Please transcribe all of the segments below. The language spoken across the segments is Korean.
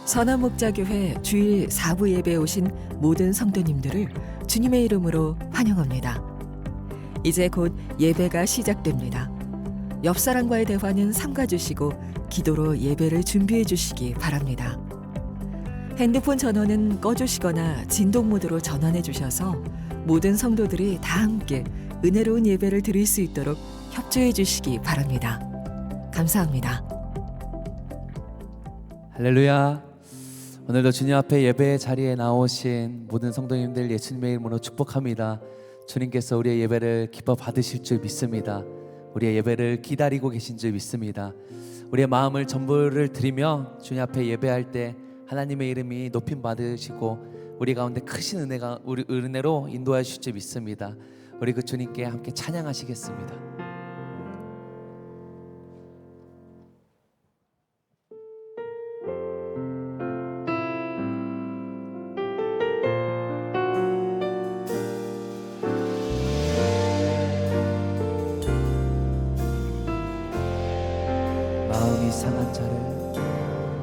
선화목자교회 주일 4부 예배에 오신 모든 성도님들을 주님의 이름으로 환영합니다. 이제 곧 예배가 시작됩니다. 옆 사람과의 대화는 삼가주시고 기도로 예배를 준비해 주시기 바랍니다. 핸드폰 전원은 꺼주시거나 진동 모드로 전환해 주셔서 모든 성도들이 다 함께 은혜로운 예배를 드릴 수 있도록 협조해 주시기 바랍니다. 감사합니다. 할렐루야. 오늘도 주님 앞에 예배의 자리에 나오신 모든 성도님들 예수님의 이름으로 축복합니다. 주님께서 우리의 예배를 기뻐 받으실 줄 믿습니다. 우리의 예배를 기다리고 계신 줄 믿습니다. 우리의 마음을 전부를 드리며 주님 앞에 예배할 때 하나님의 이름이 높임 받으시고 우리 가운데 크신 은혜가 우리 은혜로 인도하실 줄 믿습니다. 우리 그 주님께 함께 찬양하시겠습니다.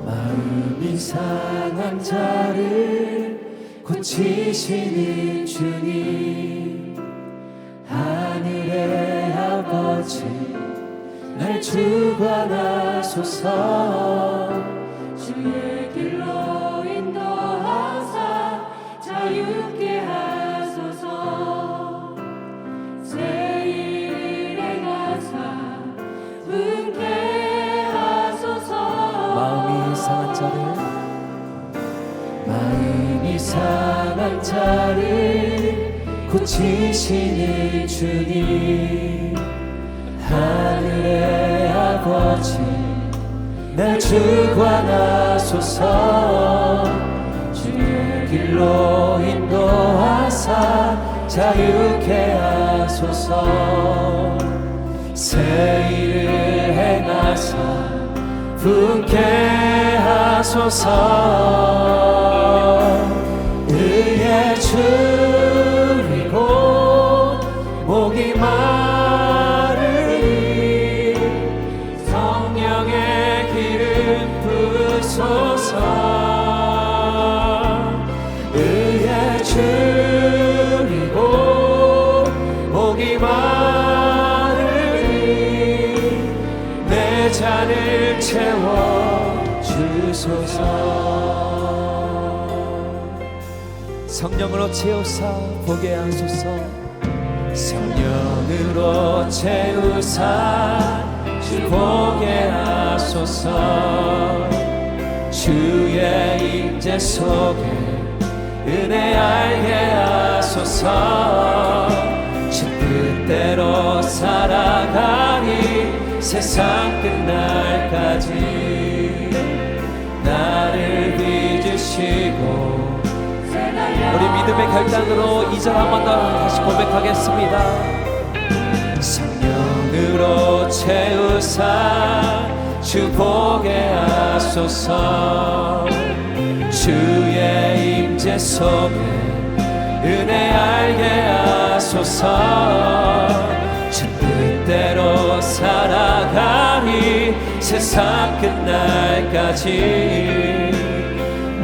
마음이 상한 자를 고치시는 주님, 하늘의 아버지 날 주관하소서. 주의 길로 인도하사 자유케 하소서. 새 일을 행하사 분케 하소서. 마음이 상한 자를 고치시는 주님, 하늘의 아버지 날 주관하소서. 주의 길로 인도하사 자유케 하소서. 새 일을 행하사 분케 하소서. 의에 줄이고 목이 마르니 성령의 기름 부으소서. 의에 줄이고 목이 마르니 내 잔을 채워 주소서. 성령으로 채우사 보게 하소서. 성령으로 채우사 주 보게 하소서. 주의 임재 속에 은혜 알게 하소서. 주 뜻대로 살아가니 세상 끝날까지 나를 빚으시고. 우리 믿음의 결단으로 2절 한 번 더 다시 고백하겠습니다. 성령으로 채우사 주 보게 하소서. 주의 임재 속에 은혜 알게 하소서. 주 뜻대로 살아가니 세상 끝날까지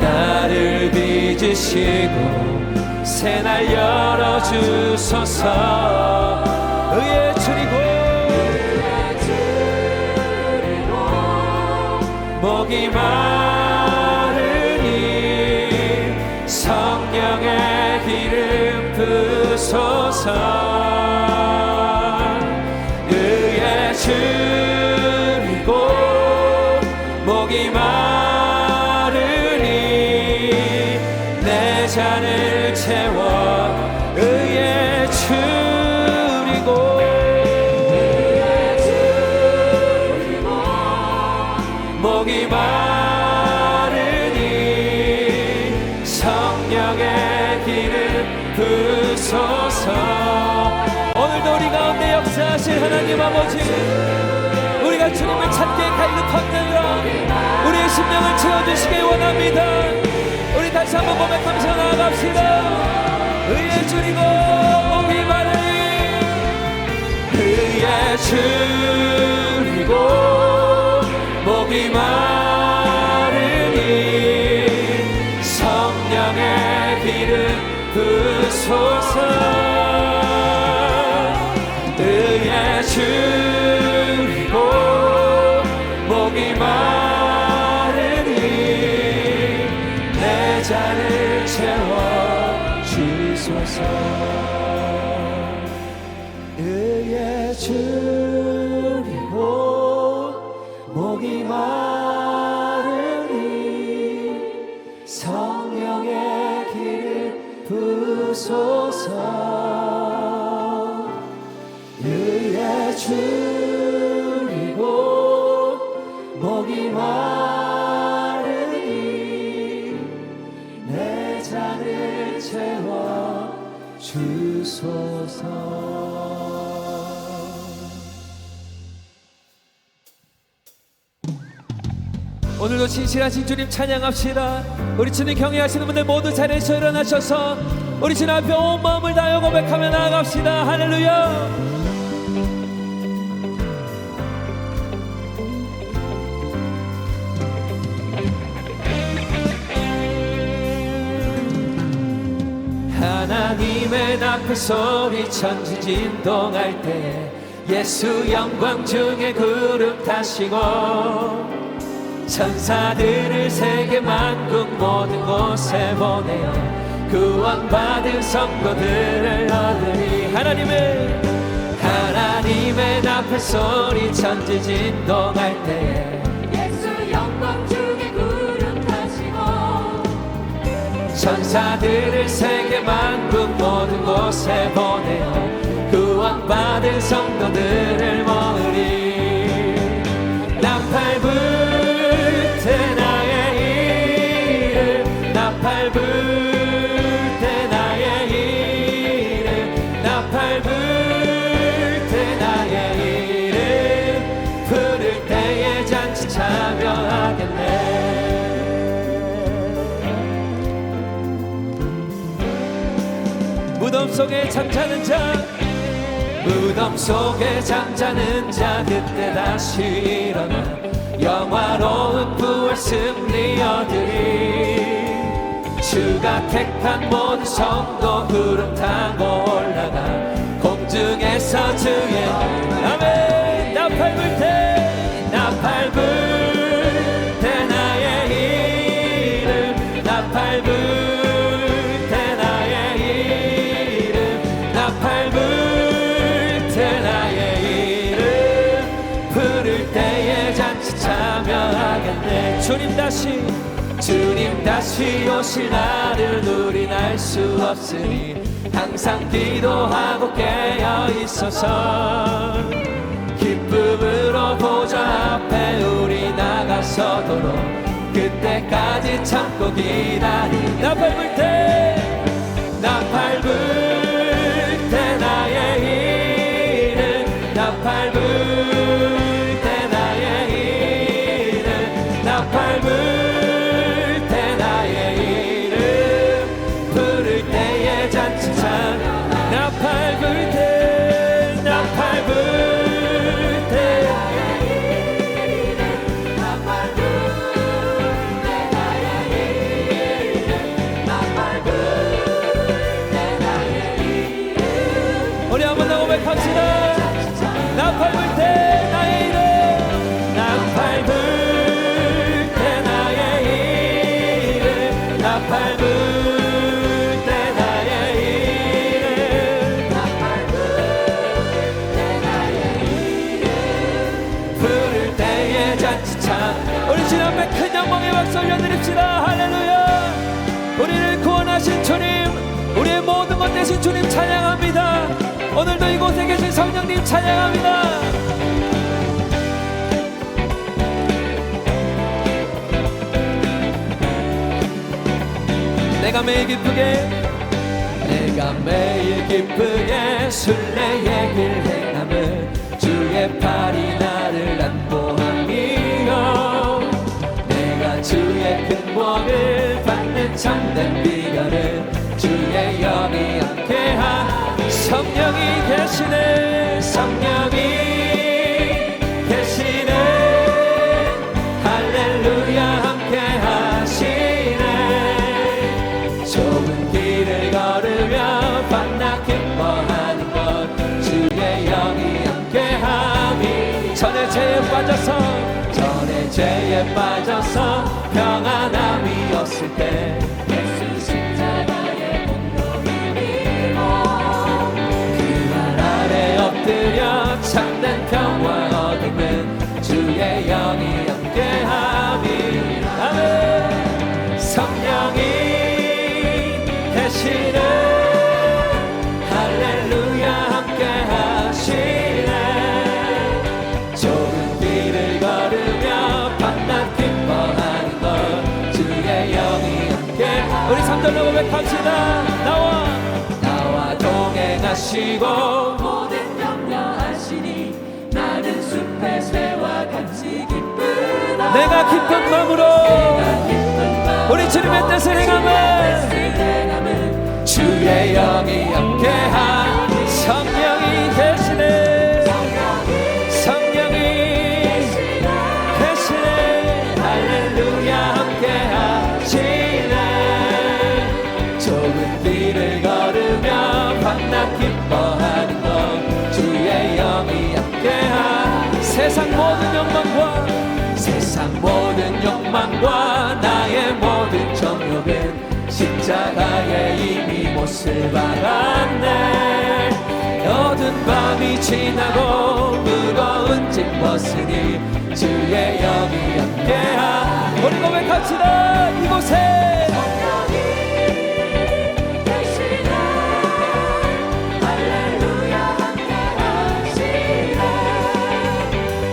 나를 빚으시고 새날 열어주소서. 의에 줄이고 목이 마르니 성령의 기름 부으소서. 의에 줄이고 목이 잔을 채워. 의에 줄이고 목이 마르니 성령의 기름 부으소서. 오늘도 우리 가운데 역사하실 하나님 아버지, 우리가 주님을 찾기에 갈급함되라 우리의 심령을 채워주시기 원합니다. 우리 다시 한번 고백하면서 나아갑시다. 의에 줄이고 목이 마르니 의에 줄이고 목이 마르니 부소서. 의에 줄이고 목이 마르니 내 잔을 채워 주소서. 의에 줄이고 목이 마르니 성령의 길을 부소서. 의에 줄이고 목이 마르니 내 잔을 채워 주소서. 오늘도 신실하신 주님 찬양합시다. 우리 주님 경외하시는 분들 모두 자리에서 일어나셔서 우리 주님 앞에 온 마음을 다하여 고백하며 나아갑시다. 할렐루야. 하나님의 나팔 소리 천지 진동할 때 예수 영광 중에 구름 타시고 천사들을 세계 만국 모든 곳에 보내어 구원받은 성도들을 얻으리. 하나님의 나팔 소리 천지 진동할 때에 예수 영광 중에 구름 타시고 천사들을 세계 만국 모든 곳에 보내어 구원받은 성도들을 모으리. 나팔 불 때 나의 이름 나팔 불 때 나의 이름 나팔 불 때 나의 이름 부를 때에 잔치 참여하겠네. 무덤 속에 잠자는 자 무덤 속에 잠자는 자 그때 다시 일어나 영화로운 부활 승리 얻으리. 주가 택한 모든 성도 구름 타고 올라가 공중에서 주의 아멘. 나팔 불 때 나의 이름 나팔 불 때 나의 이름 나팔 불 때 나의 이름 부를 때에 잔치 참여하겠네. 주님 다시 오실 날을 우린 알 수 없으니 항상 기도하고 깨어 있어서 기쁨으로 보좌 앞에 우리 나가서도록 그때까지 참고 기다리. 나팔 불 때 나의 이름 나팔 불 때 나의 이름 나팔 불 때 나의 이름 부를 때에 잔치 참여. 나팔 불 때 우리 한번 더 고백합시다. 나팔 불 때 나의 이름 나팔 불 때 나의 이름 나팔 불 때 나의 이름 나팔 불 때 나의 이름 부를 때에 잔치 참. 우리 주님 앞에 큰 영광의 박수 올려드립시다. 할렐루야. 우리를 구원하신 주님 우리의 모든 것 되신 주님 찬양합니다. 오늘도 이곳에 계신 성령님 찬양합니다. 내가 매일 기쁘게 순례의 길 행함을 주의 팔이 나를 안보함이요. 내가 주의 큰 복을 받는 참된 비결은 주의 영이 함께한 성령이 계시네. 성령이 계시네. 할렐루야 함께 하시네. 좁은 길을 걸을 죄에 빠져서 평안함이 없을 때 예수 십자가의 공로를 믿어 그 말 아래 엎드려 참된 평화 얻음은 주의 영이 함께함이 아멘. 성령이 계시네 할렐루야 함께하시네 좁은 길을 걸으며 밤낮 기뻐하는 것 주의 영이 함께 우리 3절로 고백합시다. 나와 동행하시고 모든 격려하시니 나는 숲의 새와 같이 기쁘다 내가 기쁜 마음으로 우리 주님의 뜻을 행함은 주의 영이 함께한 성령이 계시네 성령이 계시네 할렐루야 함께하시네 좁은 길을 걸으며 밤낮 기뻐하는 것 주의 영이 함께한 세상 모든 욕망과 나의 모든 정욕은 십자가에 이미 못을 박았네 어두운 밤이 지나고 무거운 짐 벗으니 주의 영이 함께한 우리 고백합시다. 이곳에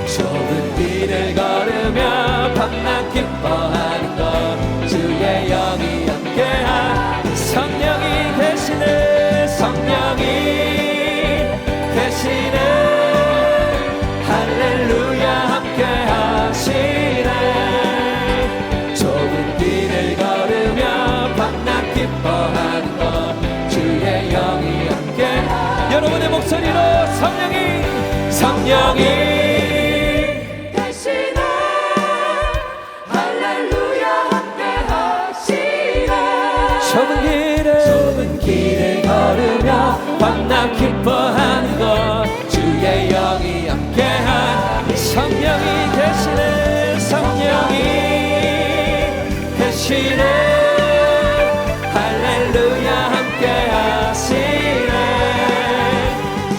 좁은 길을 걸으며 밤낮 기뻐하는 것 주의 영이 함께한 성령이 계시네 성령이 계시네 할렐루야 함께하시네 좁은 길을 걸으며 밤낮 기뻐하는 것 주의 영이 함께 여러분의 목소리로 성령이 계시네 할렐루야 함께하시네 좁은 길을 걸으며 밤낮 기뻐하는 것 주의 영이 함께한 성령이 계시네 성령이 계시네 할렐루야 함께하시네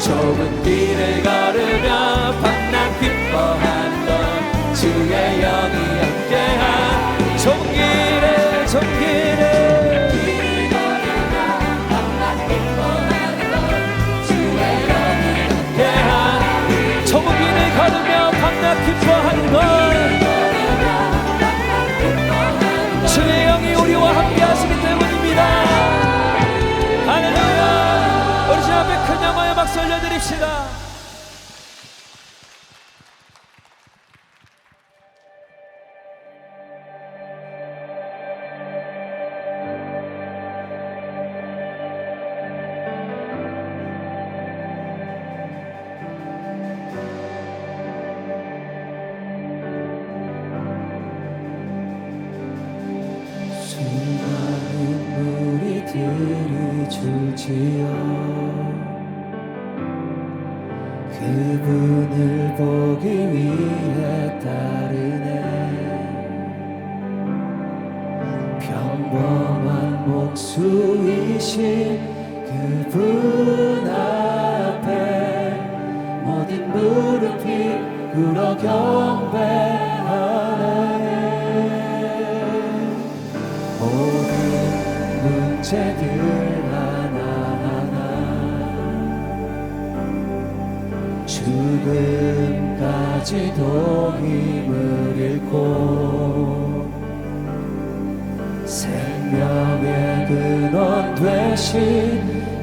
좁은 길을 걸으며 밤낮 기뻐하는 것 주의 영이 함께한 좁은 길을 좁은 길을 걸으며 밤낮 기뻐하는 것 주의 영이 우리와 함께 하시기 때문입니다. 할렐루야 우리 주 앞에 큰 영광의 박수 올려드립시다. 수많은 무리들이 줄지어 그분을 보기 위해 따르네 평범한 목수이신 그분 앞에 모든 무릎이 꿇어 경배하네 모든 문제들 하나하나 죽음까지도 힘을 잃고 생명의 근원 되신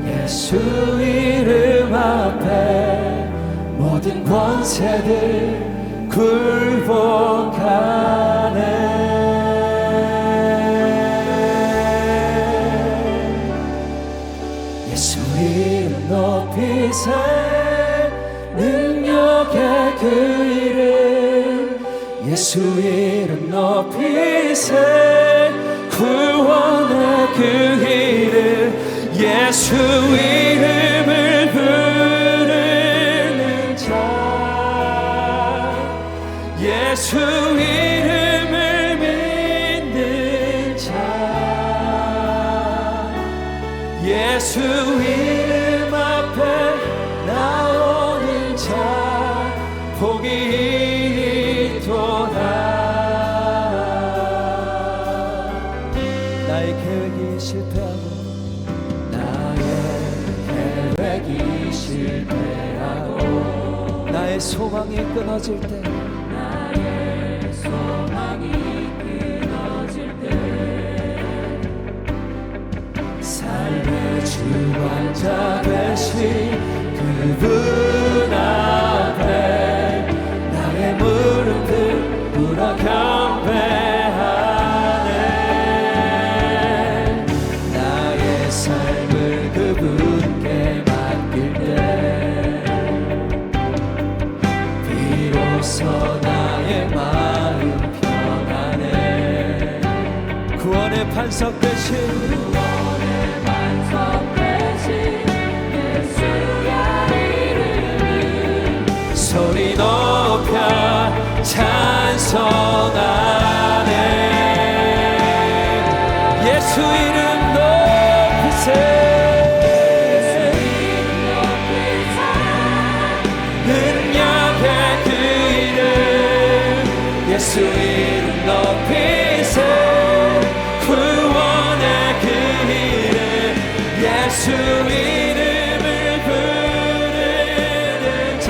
예수 이름 앞에 모든 권세들 굴복하네 예수 이름 높이세 능력의 그 이름 예수 이름 높이세 구원의 그 이름 예수 이름을 부르는 자 예수 이름 예수 이름 앞에 나오는 자 복이 있도다. 나의 계획이 실패하고 계획이 실패하고 나의 소망이 끊어질 때 나의 소망이 끊어질 때 삶의 주관자 되신 그분 앞에 나의 무릎을 꿇어 경배하네. 나의 삶을 그분께 맡길 때 비로소 나의 마음 평안해. 구원의 반석 되신 반석 되신 예수의 이름을 소리 높여 찬송하네. 예수 이름 높이세. 능력의 그 이름 예수 이름 높이세. 구원의 그 이름 예수 이름을 부르는 자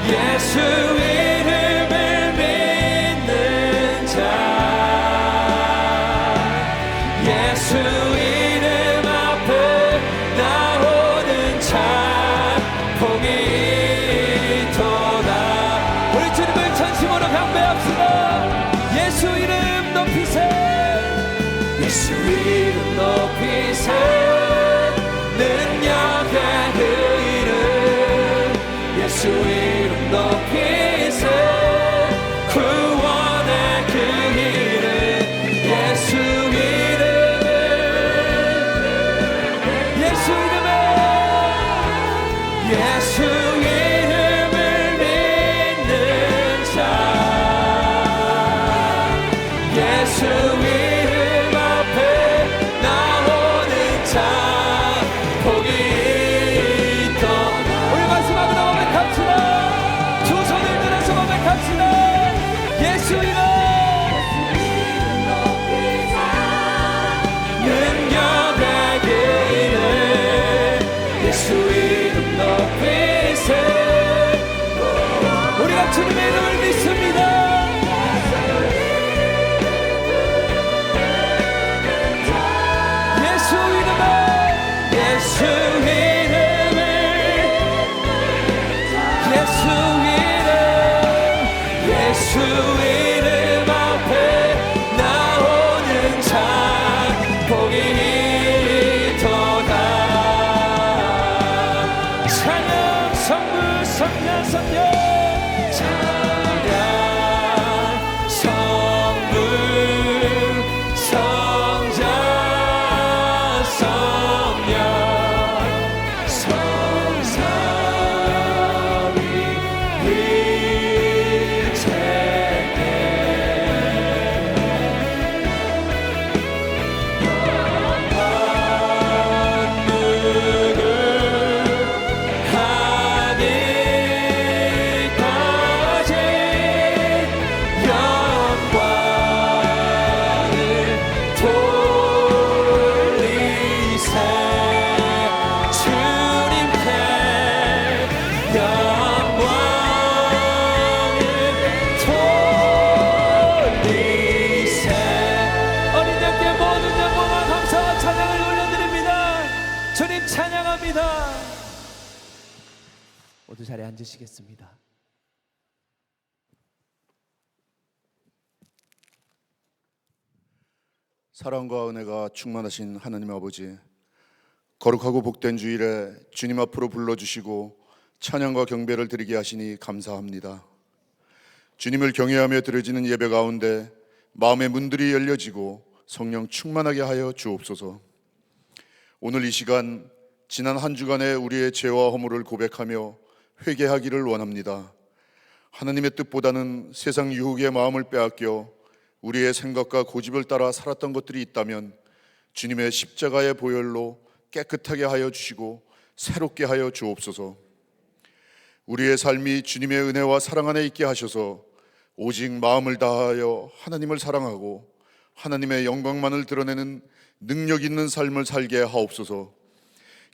예수 이름을 믿는 자 예수 이름 앞에 나오는 자 복이 있도다. 우리 주님을 전심으로 경배합시다. 예수 이름 높이세. 예수 이름 높이세. 능력의 그 이름 예수 이름 높이세. 구원의 그 이름 예수 이름을 예수 이름을 예수 이름을 믿는 자 예수 이름 앞에 나오는 자 복이 있다. 우리 마지막으로 고백합시다. 두 손을 들어서 고백합시다. 예수 이름 능력의 그 이름 예수 이름 높이세. 우리가 주님의 이름을 믿습니다. 예수 이름을 예수 이름을 예수 이름 예수 이름 앞에 나오는 자 복이 있도다. 찬양 성부 성령 성령 찬양 성부 성자 성령 성삼위 일체께 만물을 하늘까지 영광을 돌리세. 주님께 영광을 돌리세. 어린 양께 모든 영광과 감사와 찬양을 올려드립니다. 주님 찬양합니다. 모두 자리에 앉으시겠습니다. 사랑과 은혜가 충만하신 하나님 아버지, 거룩하고 복된 주일에 주님 앞으로 불러주시고 찬양과 경배를 드리게 하시니 감사합니다. 주님을 경외하며 드려지는 예배 가운데 마음의 문들이 열려지고 성령 충만하게 하여 주옵소서. 오늘 이 시간 지난 한 주간의 우리의 죄와 허물을 고백하며 회개하기를 원합니다. 하나님의 뜻보다는 세상 유혹의 마음을 빼앗겨 우리의 생각과 고집을 따라 살았던 것들이 있다면 주님의 십자가의 보혈로 깨끗하게 하여 주시고 새롭게 하여 주옵소서. 우리의 삶이 주님의 은혜와 사랑 안에 있게 하셔서 오직 마음을 다하여 하나님을 사랑하고 하나님의 영광만을 드러내는 능력 있는 삶을 살게 하옵소서.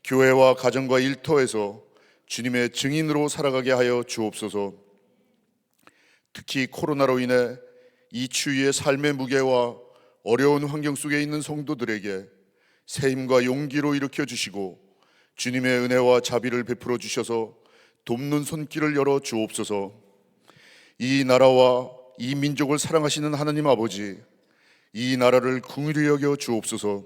교회와 가정과 일터에서 주님의 증인으로 살아가게 하여 주옵소서. 특히 코로나로 인해 이 추위의 삶의 무게와 어려운 환경 속에 있는 성도들에게 새 힘과 용기로 일으켜 주시고 주님의 은혜와 자비를 베풀어 주셔서 돕는 손길을 열어 주옵소서. 이 나라와 이 민족을 사랑하시는 하나님 아버지, 이 나라를 긍휼히 여겨 주옵소서.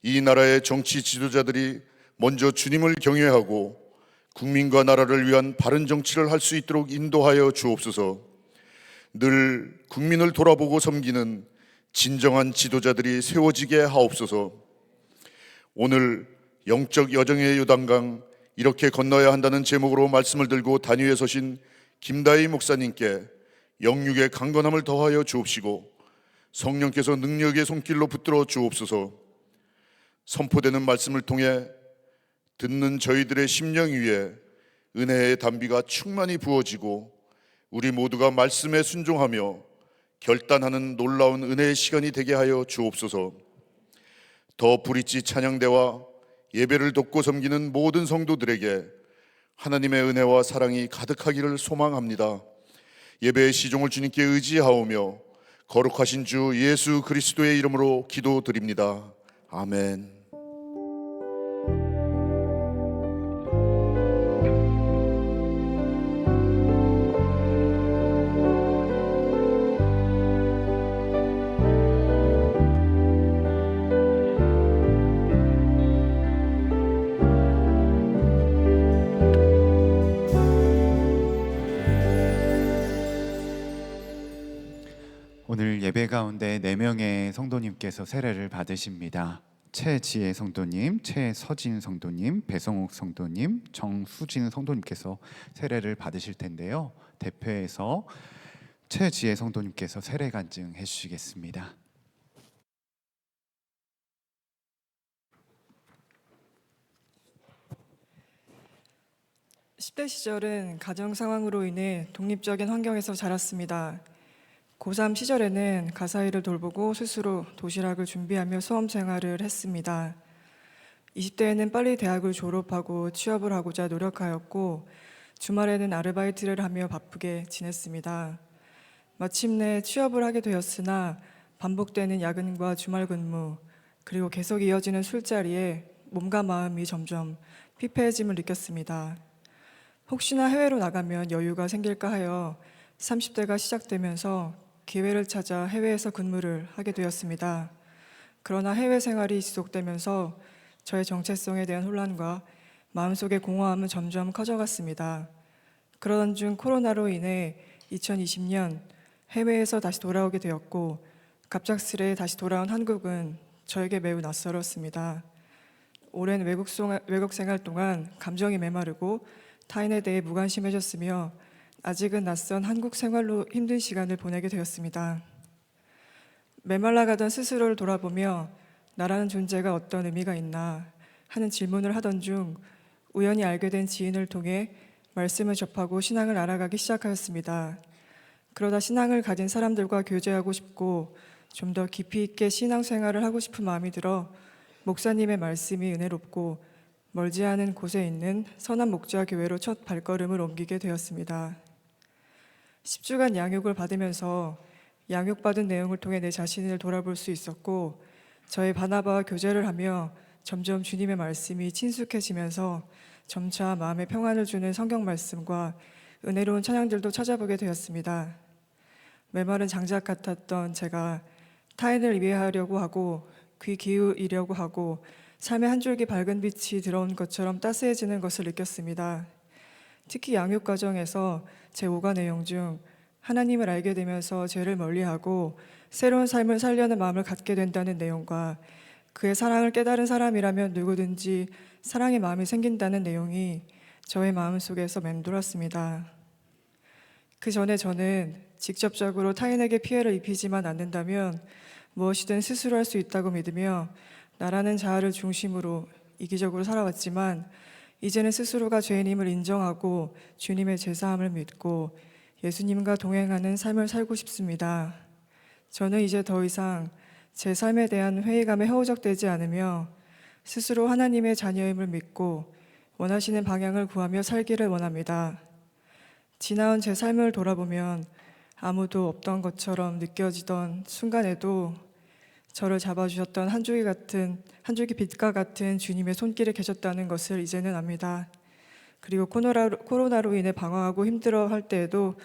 이 나라의 정치 지도자들이 먼저 주님을 경외하고 국민과 나라를 위한 바른 정치를 할 수 있도록 인도하여 주옵소서. 늘 국민을 돌아보고 섬기는 진정한 지도자들이 세워지게 하옵소서. 오늘 영적 여정의 요단강 이렇게 건너야 한다는 제목으로 말씀을 들고 단위에 서신 김다희 목사님께 영육의 강건함을 더하여 주옵시고 성령께서 능력의 손길로 붙들어 주옵소서. 선포되는 말씀을 통해 듣는 저희들의 심령 위에 은혜의 단비가 충만히 부어지고 우리 모두가 말씀에 순종하며 결단하는 놀라운 은혜의 시간이 되게 하여 주옵소서. 더 브릿지 찬양대와 예배를 돕고 섬기는 모든 성도들에게 하나님의 은혜와 사랑이 가득하기를 소망합니다. 예배의 시종을 주님께 의지하오며 거룩하신 주 예수 그리스도의 이름으로 기도드립니다. 아멘. 오늘 예배 가운데 4명의 성도님께서 세례를 받으십니다. 최지혜 성도님, 최서진 성도님, 배성욱 성도님, 정수진 성도님께서 세례를 받으실 텐데요. 대표해서 최지혜 성도님께서 세례 간증해 주시겠습니다. (10대) 시절은 가정 상황으로 인해 독립적인 환경에서 자랐습니다. 고3 시절에는 가사일을 돌보고 스스로 도시락을 준비하며 수험 생활을 했습니다. 20대에는 빨리 대학을 졸업하고 취업을 하고자 노력하였고 주말에는 아르바이트를 하며 바쁘게 지냈습니다. 마침내 취업을 하게 되었으나 반복되는 야근과 주말 근무 그리고 계속 이어지는 술자리에 몸과 마음이 점점 피폐해짐을 느꼈습니다. 혹시나 해외로 나가면 여유가 생길까 하여 30대가 시작되면서 기회를 찾아 해외에서 근무를 하게 되었습니다. 그러나 해외 생활이 지속되면서 저의 정체성에 대한 혼란과 마음속의 공허함은 점점 커져갔습니다. 그러던 중 코로나로 인해 2020년 해외에서 다시 돌아오게 되었고 갑작스레 다시 돌아온 한국은 저에게 매우 낯설었습니다. 오랜 외국 생활 동안 감정이 메마르고 타인에 대해 무관심해졌으며 아직은 낯선 한국 생활로 힘든 시간을 보내게 되었습니다. 메말라가던 스스로를 돌아보며 나라는 존재가 어떤 의미가 있나 하는 질문을 하던 중 우연히 알게 된 지인을 통해 말씀을 접하고 신앙을 알아가기 시작하였습니다. 그러다 신앙을 가진 사람들과 교제하고 싶고 좀 더 깊이 있게 신앙생활을 하고 싶은 마음이 들어 목사님의 말씀이 은혜롭고 멀지 않은 곳에 있는 선한 목자 교회로 첫 발걸음을 옮기게 되었습니다. 10주간 양육을 받으면서 양육받은 내용을 통해 내 자신을 돌아볼 수 있었고 저의 바나바와 교제를 하며 점점 주님의 말씀이 친숙해지면서 점차 마음에 평안을 주는 성경 말씀과 은혜로운 찬양들도 찾아보게 되었습니다. 메마른 장작 같았던 제가 타인을 이해하려고 하고 귀 기울이려고 하고 삶의 한 줄기 밝은 빛이 들어온 것처럼 따스해지는 것을 느꼈습니다. 특히 양육 과정에서 제 5가 내용 중 하나님을 알게 되면서 죄를 멀리하고 새로운 삶을 살려는 마음을 갖게 된다는 내용과 그의 사랑을 깨달은 사람이라면 누구든지 사랑의 마음이 생긴다는 내용이 저의 마음속에서 맴돌았습니다. 그 전에 저는 직접적으로 타인에게 피해를 입히지만 않는다면 무엇이든 스스로 할 수 있다고 믿으며 나라는 자아를 중심으로 이기적으로 살아왔지만 이제는 스스로가 죄인임을 인정하고 주님의 제사함을 믿고 예수님과 동행하는 삶을 살고 싶습니다. 저는 이제 더 이상 제 삶에 대한 회의감에 허우적대지 않으며 스스로 하나님의 자녀임을 믿고 원하시는 방향을 구하며 살기를 원합니다. 지나온 제 삶을 돌아보면 아무도 없던 것처럼 느껴지던 순간에도 저를 잡아주셨던 한 줄기 빛과 같은 주님의 손길에 계셨다는 것을 이제는 압니다. 그리고 코로나로 인해 방황하고 힘들어할 때에도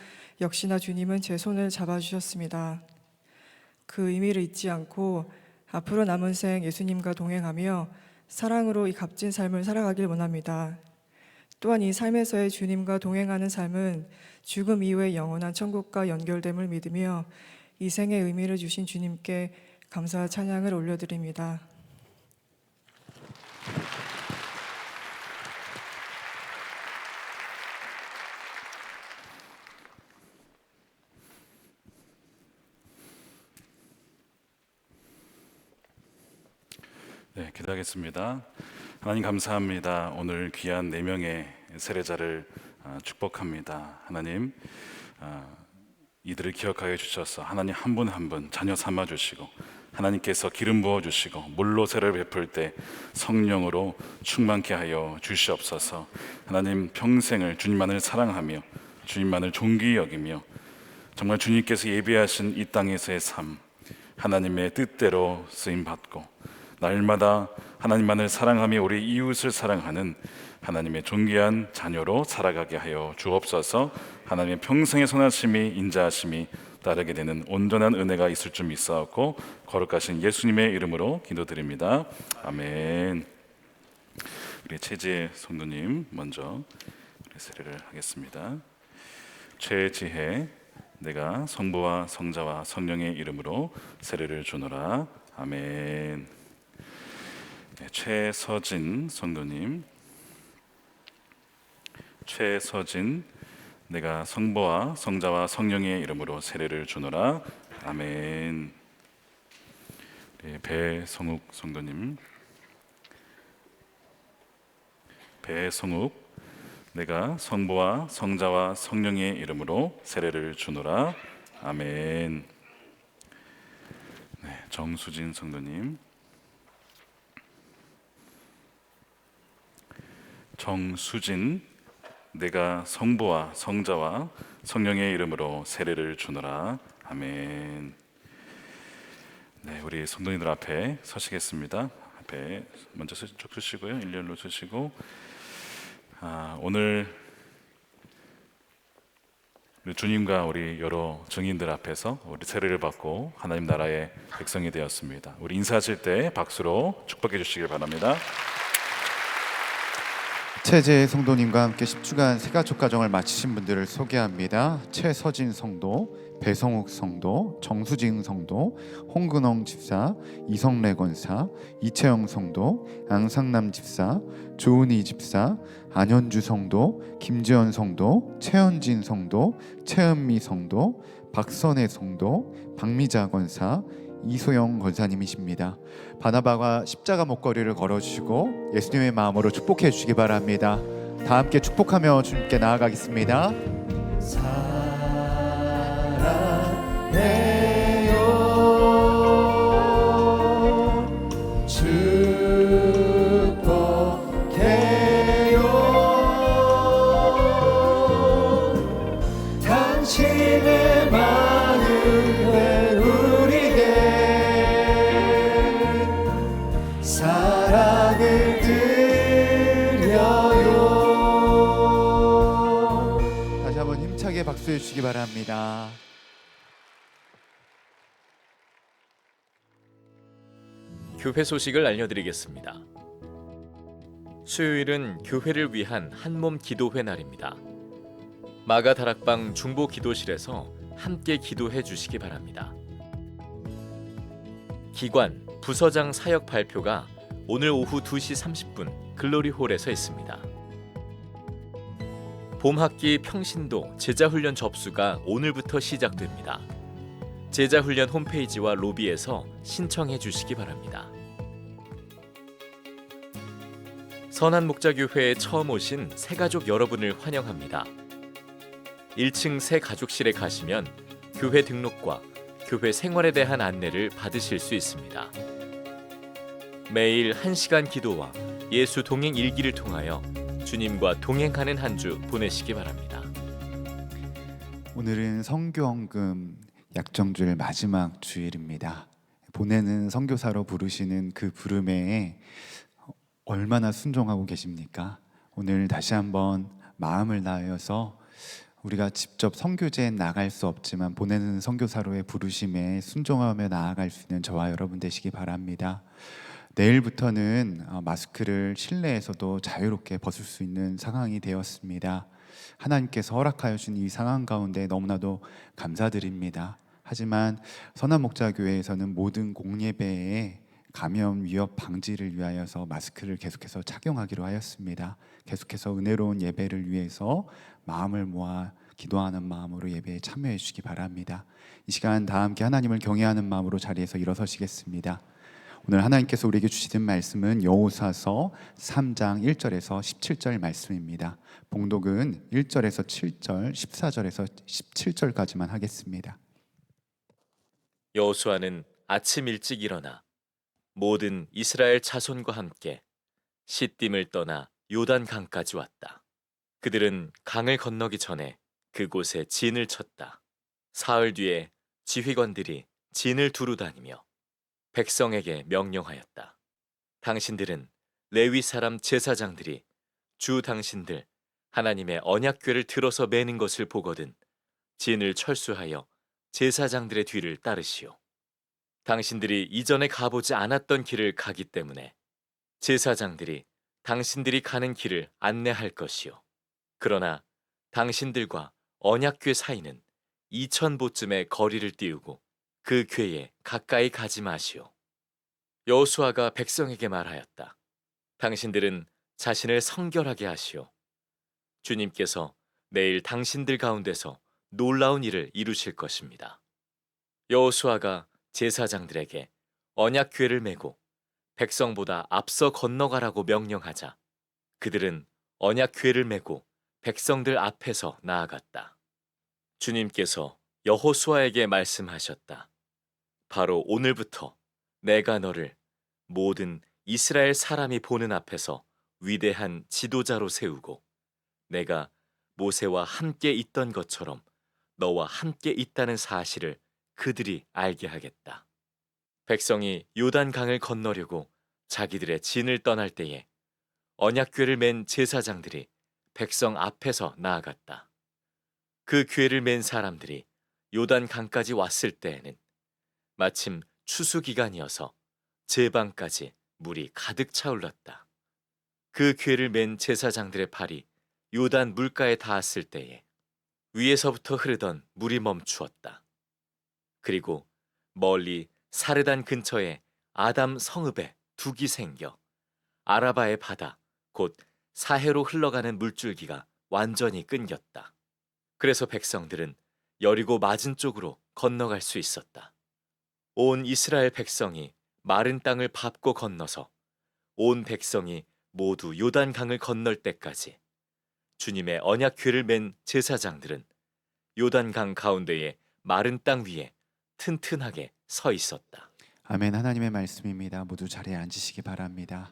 역시나 주님은 제 손을 잡아주셨습니다. 그 의미를 잊지 않고 앞으로 남은 생 예수님과 동행하며 사랑으로 이 값진 삶을 살아가길 원합니다. 또한 이 삶에서의 주님과 동행하는 삶은 죽음 이후의 영원한 천국과 연결됨을 믿으며 이 생의 의미를 주신 주님께 감사와 찬양을 올려드립니다. 네, 기도하겠습니다. 하나님 감사합니다. 오늘 귀한 4명의 세례자를 축복합니다. 하나님, 이들을 기억하여 주셔서 하나님 한 분 한 분 자녀 삼아 주시고 하나님께서 기름 부어 주시고 물로 세례를 베풀 때 성령으로 충만케 하여 주시옵소서. 하나님 평생을 주님만을 사랑하며 주님만을 존귀히 여기며 정말 주님께서 예비하신 이 땅에서의 삶, 하나님의 뜻대로 쓰임 받고 날마다 하나님만을 사랑하며 우리 이웃을 사랑하는 하나님의 존귀한 자녀로 살아가게 하여 주옵소서. 하나님의 평생의 선하심이 인자하심이 따르게 되는 온전한 은혜가 있을 줄 믿사옵고 거룩하신 예수님의 이름으로 기도드립니다. 아멘. 우리 최지혜 성도님 먼저 세례를 하겠습니다. 최지혜, 내가 성부와 성자와 성령의 이름으로 세례를 주노라. 아멘. 네, 최서진 성도님. 최서진, 내가 성부와 성자와 성령의 이름으로 세례를 주노라. 아멘. 네, 배성욱 성도님. 배성욱, 내가 성부와 성자와 성령의 이름으로 세례를 주노라. 아멘. 네, 정수진 성도님. 정수진, 내가 성부와 성자와 성령의 이름으로 세례를 주노라. 아멘. 네, 우리 성도님들 앞에 서시겠습니다. 앞에 먼저 쭉 서시고요. 일렬로 서시고, 오늘 주님과 우리 여러 증인들 앞에서 우리 세례를 받고 하나님 나라의 백성이 되었습니다. 우리 인사하실 때 박수로 축복해 주시길 바랍니다. 최재 성도님과 함께 10주간 세가족 가정을 마치신 분들을 소개합니다. 최서진 성도, 배성욱 성도, 정수진 성도, 홍근홍 집사, 이성래 권사, 이채영 성도, 앙상남 집사, 조은희 집사, 안현주 성도, 김지연 성도, 최현진 성도, 최은미 성도, 박선혜 성도, 박미자 권사, 이소영 권사님이십니다. 바나바가 십자가 목걸이를 걸어주시고 예수님의 마음으로 축복해 주시기 바랍니다. 다 함께 축복하며 주님께 나아가겠습니다. 사랑해요 축복해요 당신의 마음을 우리에게 사랑을 드려요. 다시 한번 힘차게 박수해 주시기 바랍니다. 교회 소식을 알려드리겠습니다. 수요일은 교회를 위한 한몸 기도회 날입니다. 마가 다락방 중보 기도실에서 함께 기도해 주시기 바랍니다. 기관, 부서장 사역 발표가 오늘 오후 2시 30분 글로리홀에서 있습니다. 봄학기 평신도 제자훈련 접수가 오늘부터 시작됩니다. 제자훈련 홈페이지와 로비에서 신청해 주시기 바랍니다. 선한목자교회에 처음 오신 새가족 여러분을 환영합니다. 1층 새가족실에 가시면 교회 등록과 교회 생활에 대한 안내를 받으실 수 있습니다. 매일 1시간 기도와 예수 동행 일기를 통하여 주님과 동행하는 한 주 보내시기 바랍니다. 오늘은 성교헌금 약정주일 마지막 주일입니다. 보내는 선교사로 부르시는 그 부름에 얼마나 순종하고 계십니까? 오늘 다시 한번 마음을 다하여서 우리가 직접 선교제에 나갈 수 없지만 보내는 선교사로의 부르심에 순종하며 나아갈 수 있는 저와 여러분 되시기 바랍니다. 내일부터는 마스크를 실내에서도 자유롭게 벗을 수 있는 상황이 되었습니다. 하나님께서 허락하여 주신 이 상황 가운데 너무나도 감사드립니다. 하지만 선한목자교회에서는 모든 공예배에 감염 위협 방지를 위하여서 마스크를 계속해서 착용하기로 하였습니다. 계속해서 은혜로운 예배를 위해서 마음을 모아 기도하는 마음으로 예배에 참여해 주시기 바랍니다. 이 시간 다 함께 하나님을 경외하는 마음으로 자리에서 일어서시겠습니다. 오늘 하나님께서 우리에게 주시는 말씀은 여호수아서 3장 1절에서 17절 말씀입니다. 봉독은 1절에서 7절, 14절에서 17절까지만 하겠습니다. 여호수아는 아침 일찍 일어나 모든 이스라엘 자손과 함께 시딤을 떠나 요단 강까지 왔다. 그들은 강을 건너기 전에 그곳에 진을 쳤다. 사흘 뒤에 지휘관들이 진을 두루 다니며 백성에게 명령하였다. 당신들은 레위 사람 제사장들이 주 당신들 하나님의 언약궤를 들어서 매는 것을 보거든 진을 철수하여 제사장들의 뒤를 따르시오. 당신들이 이전에 가보지 않았던 길을 가기 때문에 제사장들이 당신들이 가는 길을 안내할 것이요. 그러나 당신들과 언약궤 사이는 2000보쯤의 거리를 띄우고 그 궤에 가까이 가지 마시오. 여호수아가 백성에게 말하였다. 당신들은 자신을 성결하게 하시오. 주님께서 내일 당신들 가운데서 놀라운 일을 이루실 것입니다. 여호수아가 제사장들에게 언약궤를 메고 백성보다 앞서 건너가라고 명령하자 그들은 언약궤를 메고 백성들 앞에서 나아갔다. 주님께서 여호수아에게 말씀하셨다. 바로 오늘부터 내가 너를 모든 이스라엘 사람이 보는 앞에서 위대한 지도자로 세우고 내가 모세와 함께 있던 것처럼 너와 함께 있다는 사실을 그들이 알게 하겠다. 백성이 요단강을 건너려고 자기들의 진을 떠날 때에 언약궤를 맨 제사장들이 백성 앞에서 나아갔다. 그 궤를 맨 사람들이 요단강까지 왔을 때에는 마침 추수 기간이어서 제방까지 물이 가득 차올랐다. 그 궤를 맨 제사장들의 팔이 요단 물가에 닿았을 때에 위에서부터 흐르던 물이 멈추었다. 그리고 멀리 사르단 근처에 아담 성읍에 둑이 생겨 아라바의 바다 곧 사해로 흘러가는 물줄기가 완전히 끊겼다. 그래서 백성들은 여리고 맞은 쪽으로 건너갈 수 있었다. 온 이스라엘 백성이 마른 땅을 밟고 건너서 온 백성이 모두 요단강을 건널 때까지 주님의 언약궤를 맨 제사장들은 요단강 가운데의 마른 땅 위에 튼튼하게 서 있었다. 아멘. 하나님의 말씀입니다. 모두 자리에 앉으시기 바랍니다.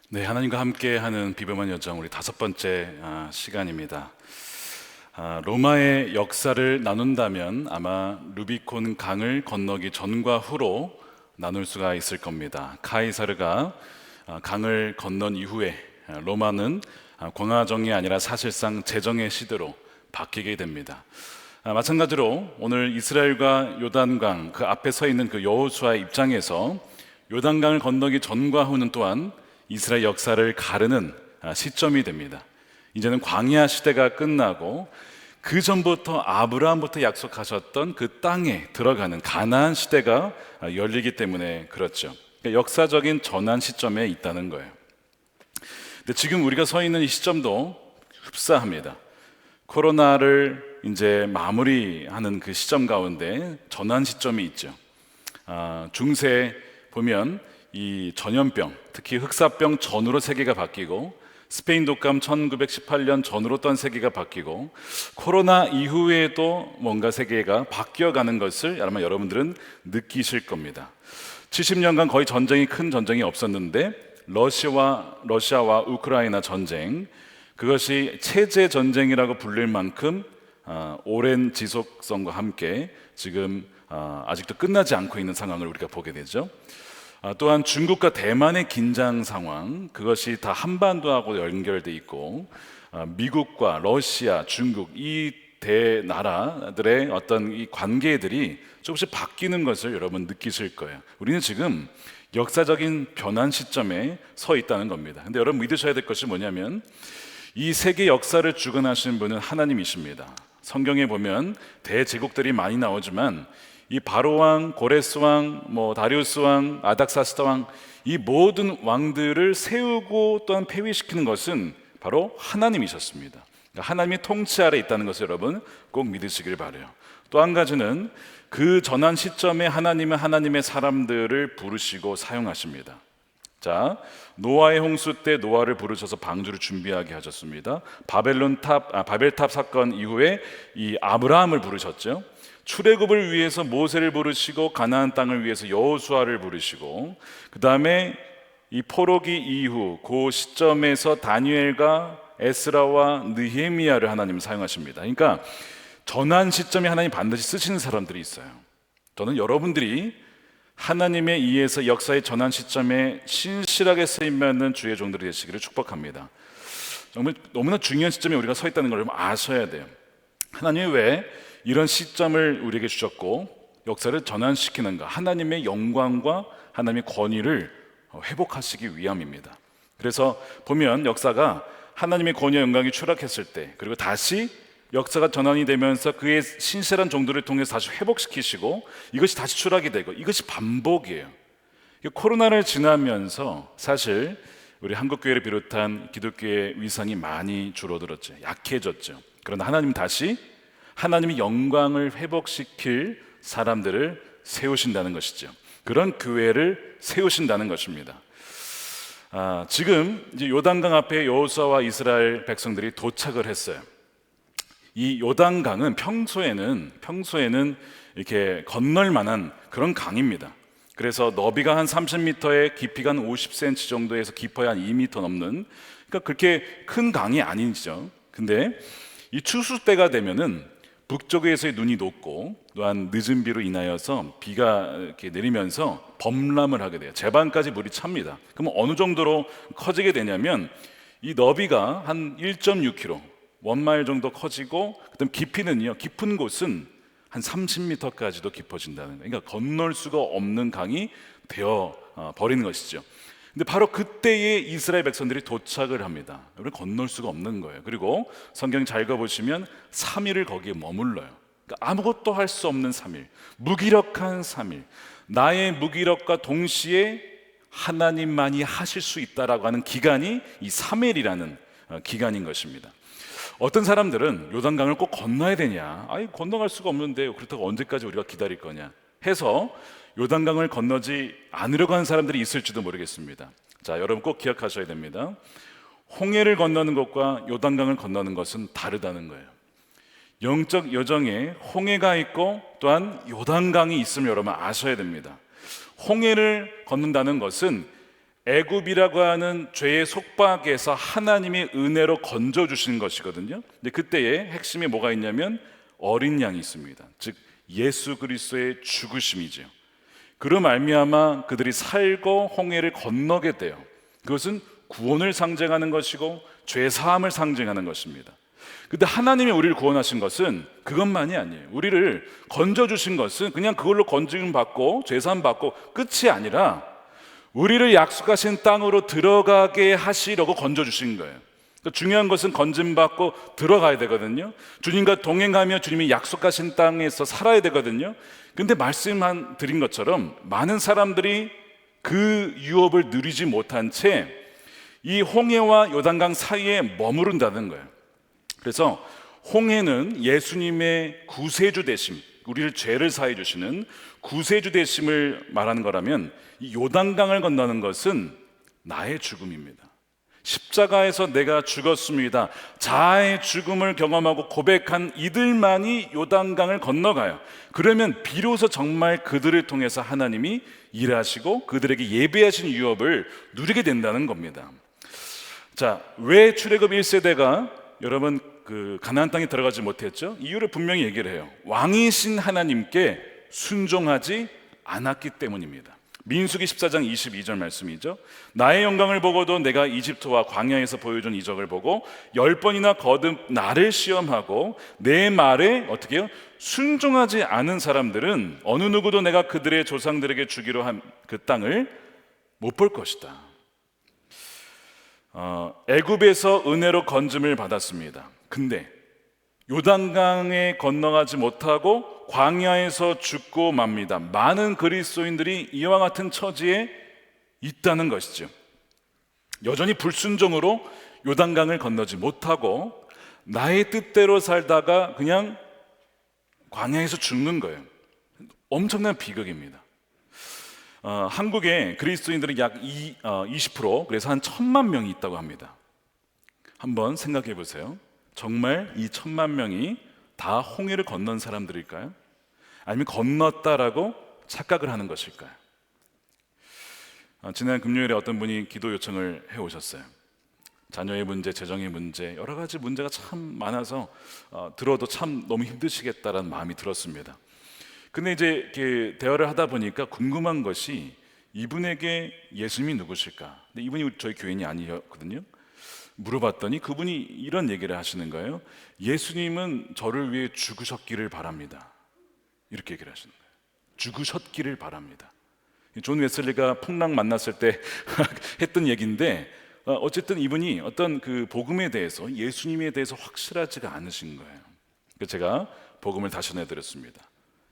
네, 하나님과 함께하는 비범한 여정 우리 5번째 시간입니다. 로마의 역사를 나눈다면 아마 루비콘 강을 건너기 전과 후로 나눌 수가 있을 겁니다. 카이사르가 강을 건넌 이후에 로마는 공화정이 아니라 사실상 제정의 시대로 바뀌게 됩니다. 마찬가지로 오늘 이스라엘과 요단강 그 앞에 서 있는 그 여호수아의 입장에서 요단강을 건너기 전과 후는 또한 이스라엘 역사를 가르는 시점이 됩니다. 이제는 광야 시대가 끝나고 그 전부터 아브라함부터 약속하셨던 그 땅에 들어가는 가나안 시대가 열리기 때문에 그렇죠. 그러니까 역사적인 전환 시점에 있다는 거예요. 근데 지금 우리가 서 있는 이 시점도 흡사합니다. 코로나를 이제 마무리하는 그 시점 가운데 전환 시점이 있죠. 중세 보면 이 전염병, 특히 흑사병 전으로 세계가 바뀌고 스페인 독감 1918년 전으로 떤 세계가 바뀌고 코로나 이후에도 뭔가 세계가 바뀌어가는 것을 아마 여러분들은 느끼실 겁니다. 70년간 거의 큰 전쟁이 없었는데 러시아와 우크라이나 전쟁, 그것이 체제 전쟁이라고 불릴 만큼 오랜 지속성과 함께 지금 아직도 끝나지 않고 있는 상황을 우리가 보게 되죠. 또한 중국과 대만의 긴장 상황, 그것이 다 한반도하고 연결돼 있고 미국과 러시아, 중국 이 대나라들의 어떤 이 관계들이 조금씩 바뀌는 것을 여러분 느끼실 거예요. 우리는 지금 역사적인 변환 시점에 서 있다는 겁니다. 근데 여러분 믿으셔야 될 것이 뭐냐면 이 세계 역사를 주관하시는 분은 하나님이십니다. 성경에 보면 대제국들이 많이 나오지만 이 바로왕, 고레스왕, 다리우스왕, 아닥사스다왕 이 모든 왕들을 세우고 또한 폐위시키는 것은 바로 하나님이셨습니다. 그러니까 하나님이 통치 아래 있다는 것을 여러분 꼭 믿으시길 바라요. 또 한 가지는 그 전환 시점에 하나님은 하나님의 사람들을 부르시고 사용하십니다. 자, 노아의 홍수 때 노아를 부르셔서 방주를 준비하게 하셨습니다. 바벨탑 사건 이후에 이 아브라함을 부르셨죠. 출애굽을 위해서 모세를 부르시고 가나안 땅을 위해서 여호수아를 부르시고 그 다음에 이 포로기 이후 그 시점에서 다니엘과 에스라와 느헤미야를 하나님 사용하십니다. 그러니까 전환 시점에 하나님 반드시 쓰시는 사람들이 있어요. 저는 여러분들이 하나님에 의해서 역사의 전환 시점에 신실하게 쓰임받는 주의 종들이 되시기를 축복합니다. 정말 너무나 중요한 시점에 우리가 서 있다는 걸 아셔야 돼요. 하나님이 왜 이런 시점을 우리에게 주셨고 역사를 전환시키는가? 하나님의 영광과 하나님의 권위를 회복하시기 위함입니다. 그래서 보면 역사가 하나님의 권위와 영광이 추락했을 때 그리고 다시 역사가 전환이 되면서 그의 신실한 종들을 통해서 다시 회복시키시고 이것이 다시 추락이 되고 이것이 반복이에요. 코로나를 지나면서 사실 우리 한국교회를 비롯한 기독교의 위상이 많이 줄어들었죠. 약해졌죠. 그러나 하나님 다시 하나님의 영광을 회복시킬 사람들을 세우신다는 것이죠. 그런 교회를 세우신다는 것입니다. 지금 이제 요단강 앞에 여호수아와 이스라엘 백성들이 도착을 했어요. 이 요단강은 평소에는 이렇게 건널 만한 그런 강입니다. 그래서 너비가 한 30m에 깊이가 한 50cm 정도에서 깊어야 한 2m 넘는, 그러니까 그렇게 큰 강이 아니죠. 근데 이 추수 때가 되면은 북쪽에서의 눈이 녹고 또한 늦은 비로 인하여서 비가 이렇게 내리면서 범람을 하게 돼요. 제반까지 물이 찹니다. 그럼 어느 정도로 커지게 되냐면 이 너비가 한 1.6km, 1마일 정도 커지고 그다음 깊이는요, 깊은 곳은 한 30m까지도 깊어진다는 거예요. 그러니까 건널 수가 없는 강이 되어 버리는 것이죠. 근데 바로 그때에 이스라엘 백성들이 도착을 합니다. 여러분 건널 수가 없는 거예요. 그리고 성경 잘 읽어보시면 3일을 거기에 머물러요. 그러니까 아무것도 할 수 없는 3일, 무기력한 3일. 나의 무기력과 동시에 하나님만이 하실 수 있다라고 하는 기간이 이 3일이라는 기간인 것입니다. 어떤 사람들은 요단강을 꼭 건너야 되냐, 건너갈 수가 없는데 그렇다고 언제까지 우리가 기다릴 거냐 해서 요단강을 건너지 않으려고 하는 사람들이 있을지도 모르겠습니다. 자, 여러분 꼭 기억하셔야 됩니다. 홍해를 건너는 것과 요단강을 건너는 것은 다르다는 거예요. 영적 여정에 홍해가 있고 또한 요단강이 있음을 여러분 아셔야 됩니다. 홍해를 걷는다는 것은 애굽이라고 하는 죄의 속박에서 하나님의 은혜로 건져주시는 것이거든요. 근데 그때의 핵심이 뭐가 있냐면 어린 양이 있습니다. 즉 예수 그리스도의 죽으심이죠. 그로 말미암아 그들이 살고 홍해를 건너게 돼요. 그것은 구원을 상징하는 것이고 죄 사함을 상징하는 것입니다. 근데 하나님이 우리를 구원하신 것은 그것만이 아니에요. 우리를 건져주신 것은 그냥 그걸로 건짐 받고 죄 사함 받고 끝이 아니라 우리를 약속하신 땅으로 들어가게 하시려고 건져주신 거예요. 그러니까 중요한 것은 건짐받고 들어가야 되거든요. 주님과 동행하며 주님이 약속하신 땅에서 살아야 되거든요. 근데 말씀 드린 것처럼 많은 사람들이 그 유업을 누리지 못한 채 이 홍해와 요단강 사이에 머무른다는 거예요. 그래서 홍해는 예수님의 구세주 되심, 우리를 죄를 사해 주시는 구세주 되심을 말하는 거라면, 이 요단강을 건너는 것은 나의 죽음입니다. 십자가에서 내가 죽었습니다. 자아의 죽음을 경험하고 고백한 이들만이 요단강을 건너가요. 그러면 비로소 정말 그들을 통해서 하나님이 일하시고 그들에게 예배하신 유업을 누리게 된다는 겁니다. 자, 왜 출애굽 1세대가 여러분 그 가나안 땅에 들어가지 못했죠? 이유를 분명히 얘기를 해요. 왕이신 하나님께 순종하지 않았기 때문입니다. 민수기 14장 22절 말씀이죠. 나의 영광을 보고도 내가 이집트와 광야에서 보여준 이적을 보고 10번이나 거듭 나를 시험하고 내 말에 어떻게 해요? 순종하지 않은 사람들은 어느 누구도 내가 그들의 조상들에게 주기로 한 그 땅을 못 볼 것이다. 애굽에서 은혜로 건짐을 받았습니다. 근데 요단강에 건너가지 못하고 광야에서 죽고 맙니다. 많은 그리스도인들이 이와 같은 처지에 있다는 것이죠. 여전히 불순종으로 요단강을 건너지 못하고 나의 뜻대로 살다가 그냥 광야에서 죽는 거예요. 엄청난 비극입니다. 한국에 그리스도인들이 약 20%, 그래서 한 1,000만 명이 있다고 합니다. 한번 생각해 보세요. 정말 이 1,000만 명이 다 홍해를 건넌 사람들일까요? 아니면 건넜다라고 착각을 하는 것일까요? 지난 금요일에 어떤 분이 기도 요청을 해오셨어요. 자녀의 문제, 재정의 문제, 여러 가지 문제가 참 많아서 들어도 참 너무 힘드시겠다라는 마음이 들었습니다. 근데 이제 이렇게 대화를 하다 보니까 궁금한 것이 이분에게 예수님이 누구실까? 근데 이분이 저희 교인이 아니었거든요. 물어봤더니 그분이 이런 얘기를 하시는 거예요. 예수님은 저를 위해 죽으셨기를 바랍니다. 이렇게 얘기를 하시는 거예요. 죽으셨기를 바랍니다. 존 웨슬리가 풍랑 만났을 때 했던 얘기인데, 어쨌든 이분이 어떤 그 복음에 대해서, 예수님에 대해서 확실하지가 않으신 거예요. 그래서 제가 복음을 다시 전해드렸습니다.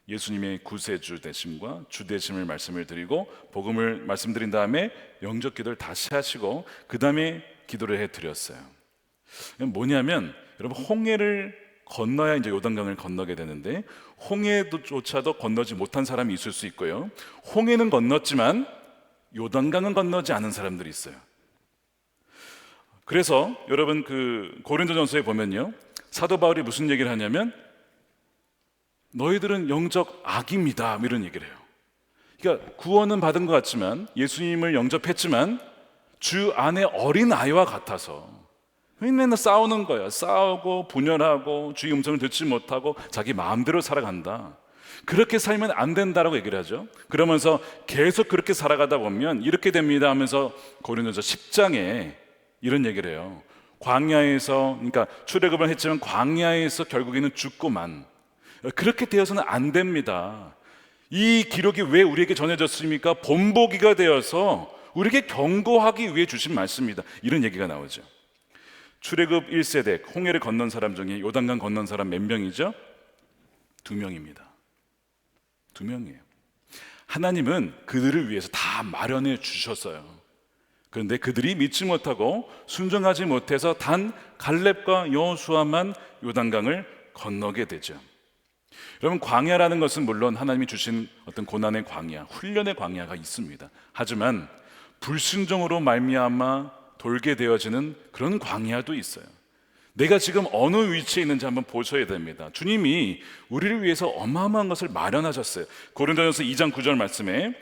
예수님의 구세주 되심과 주 되심을 말씀을 드리고 복음을 말씀드린 다음에 영접 기도를 다시 하시고 그 다음에 기도를 해드렸어요. 뭐냐면 여러분, 홍해를 건너야 이제 요단강을 건너게 되는데, 홍해조차도 건너지 못한 사람이 있을 수 있고요, 홍해는 건넜지만 요단강은 건너지 않은 사람들이 있어요. 그래서 여러분 그 고린도전서에 보면요, 사도 바울이 무슨 얘기를 하냐면 너희들은 영적 악입니다, 이런 얘기를 해요. 그러니까 구원은 받은 것 같지만, 예수님을 영접했지만 주 안에 어린 아이와 같아서 맨날 싸우는 거야. 싸우고 분열하고 주의 음성을 듣지 못하고 자기 마음대로 살아간다. 그렇게 살면 안 된다라고 얘기를 하죠. 그러면서 계속 그렇게 살아가다 보면 이렇게 됩니다 하면서 고린도서 10장에 이런 얘기를 해요. 광야에서, 그러니까 출애굽을 했지만 광야에서 결국에는 죽고만, 그렇게 되어서는 안 됩니다. 이 기록이 왜 우리에게 전해졌습니까? 본보기가 되어서 우리에게 경고하기 위해 주신 말씀입니다. 이런 얘기가 나오죠. 출애굽 1세대 홍해를 건넌 사람 중에 요단강 건넌 사람 몇 명이죠? 2명입니다. 2명이에요. 하나님은 그들을 위해서 다 마련해 주셨어요. 그런데 그들이 믿지 못하고 순종하지 못해서 단 갈렙과 여호수아만 요단강을 건너게 되죠. 여러분, 광야라는 것은 물론 하나님이 주신 어떤 고난의 광야, 훈련의 광야가 있습니다. 하지만 불순종으로 말미암아 돌게 되어지는 그런 광야도 있어요. 내가 지금 어느 위치에 있는지 한번 보셔야 됩니다. 주님이 우리를 위해서 어마어마한 것을 마련하셨어요. 고린도전서 2장 9절 말씀에